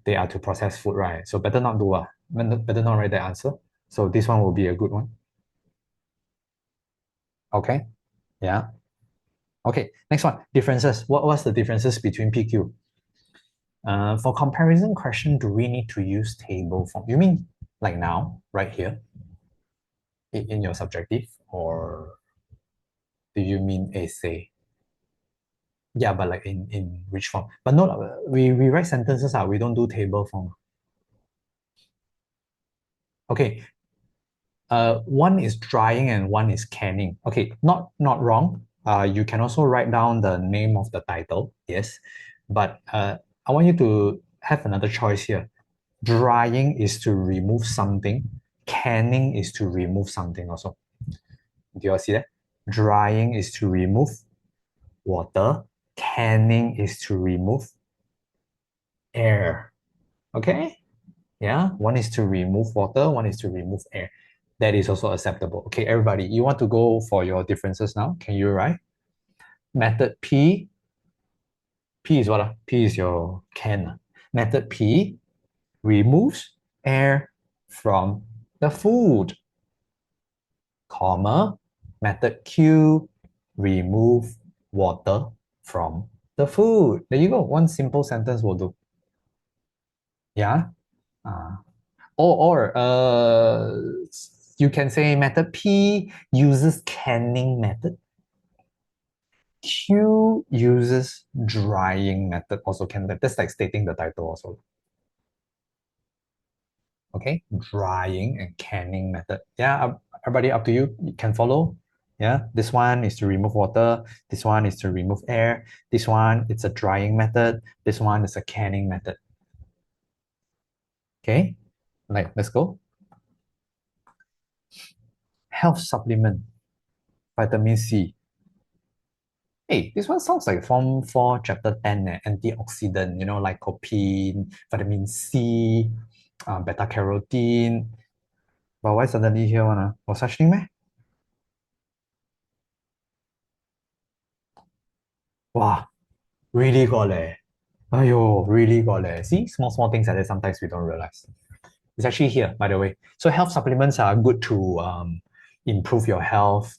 They are to process food, right? So better not do better not write the answer. So this one will be a good one. Okay. Yeah. Okay. Next one. Differences. What's the differences between PQ? For comparison question, do we need to use table form? You mean like now, right here, in your subjective, or do you mean essay? Yeah, but like in which form? But no, we write sentences. We don't do table form. Okay, one is drying and one is canning. Okay, not wrong. You can also write down the name of the title, yes, but I want you to have another choice here. Drying is to remove something. Canning is to remove something also. Do you all see that? Drying is to remove water. Canning is to remove air. Okay? Yeah, one is to remove water, one is to remove air. That is also acceptable. Okay, everybody, you want to go for your differences now? Can you write? Method P. P is what? P is your can. Method P removes air from the food, comma. Method Q remove water from the food. There you go. One simple sentence will do. Yeah. Uh, or you can say method P uses canning method. Q uses drying method also can. That's like stating the title also. Okay, drying and canning method. Yeah, everybody up to you. You can follow. Yeah, this one is to remove water. This one is to remove air. This one, it's a drying method. This one is a canning method. Okay, like let's go. Health supplement, vitamin C. Hey, this one sounds like Form 4, Chapter 10, antioxidant, lycopene, vitamin C, beta carotene. But why suddenly here one? Was such thing meh? Wow, really got leh. Ayo, really got leh. See, small, small things like that sometimes we don't realize. It's actually here, by the way. So health supplements are good to improve your health.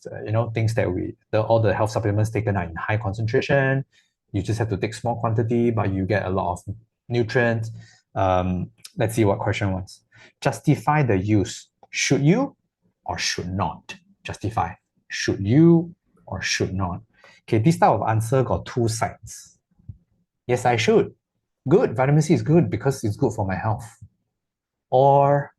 Things that all the health supplements taken are in high concentration. You just have to take small quantity, but you get a lot of nutrients. Let's see what question wants. Justify the use. Should you or should not? Justify. Should you or should not? Okay, this type of answer got two sides. Yes, I should. Good. Vitamin C is good because it's good for my health. Or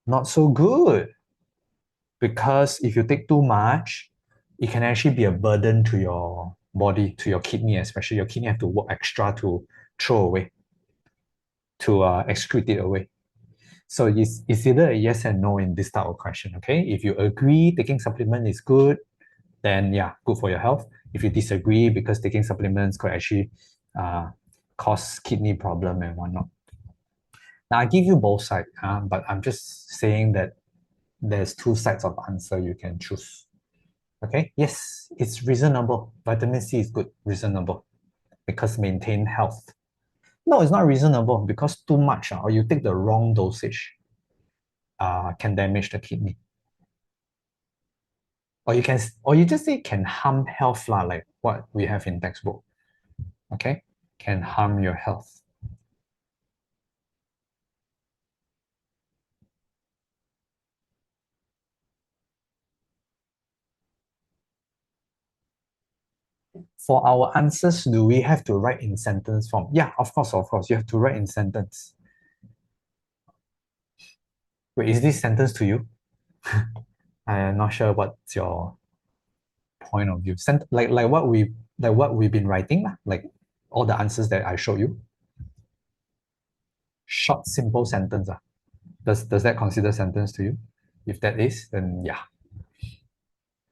not so good because if you take too much, it can actually be a burden to your body, to your kidney, especially your kidney have to work extra to throw away, to excrete it away. So it's either a yes and no in this type of question, okay? If you agree taking supplement is good, then yeah, good for your health. If you disagree because taking supplements could actually uh, cause kidney problem and whatnot. Now I give you both sides, but I'm just saying that there's two sides of answer you can choose. Okay, yes, it's reasonable. Vitamin C is good, reasonable, because maintain health. No, it's not reasonable because too much or you take the wrong dosage can damage the kidney. Or you just say can harm health lah, like what we have in textbook. Okay, can harm your health. For our answers, do we have to write in sentence form? Yeah, of course. You have to write in sentence. Wait, is this sentence to you? I am not sure what's your point of view. Like what we've been writing, like all the answers that I showed you. Short, simple sentence. Does that consider sentence to you? If that is, then yeah.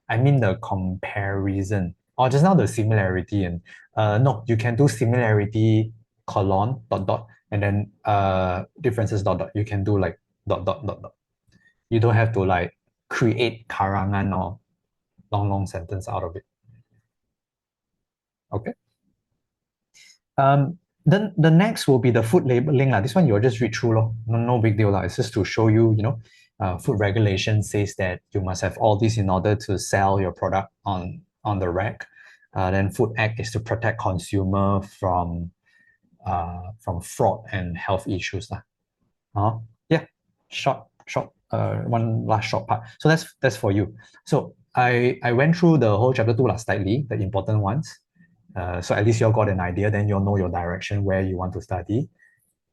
I mean the comparison. Or just now the similarity and no, you can do similarity colon dot dot and then differences dot dot. You can do like dot dot dot dot. You don't have to like create karangan or long sentence out of it. Okay. Then the next will be the food labeling. This one you'll just read through. No big deal. It's just to show you, food regulation says that you must have all this in order to sell your product on the rack. Then Food Act is to protect consumer from fraud and health issues. Yeah, one last short part. So that's for you. So I went through the whole chapter 2 last slightly, the important ones. So at least you all got an idea, then you'll know your direction where you want to study.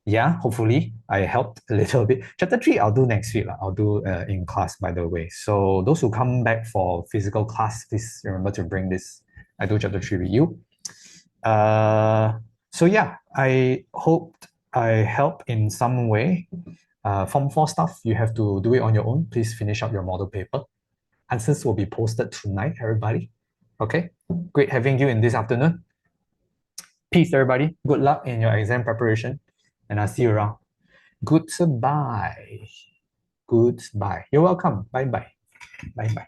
Yeah, hopefully I helped a little bit. Chapter 3, I'll do next week. I'll do in class, by the way. So those who come back for physical class, please remember to bring this. I do chapter 3 with you. So yeah, I hoped I help in some way. Form 4 stuff, you have to do it on your own. Please finish up your model paper. Answers will be posted tonight, everybody. Okay, great having you in this afternoon. Peace, everybody. Good luck in your exam preparation, and I'll see you around. Goodbye. Goodbye. You're welcome. Bye bye. Bye bye.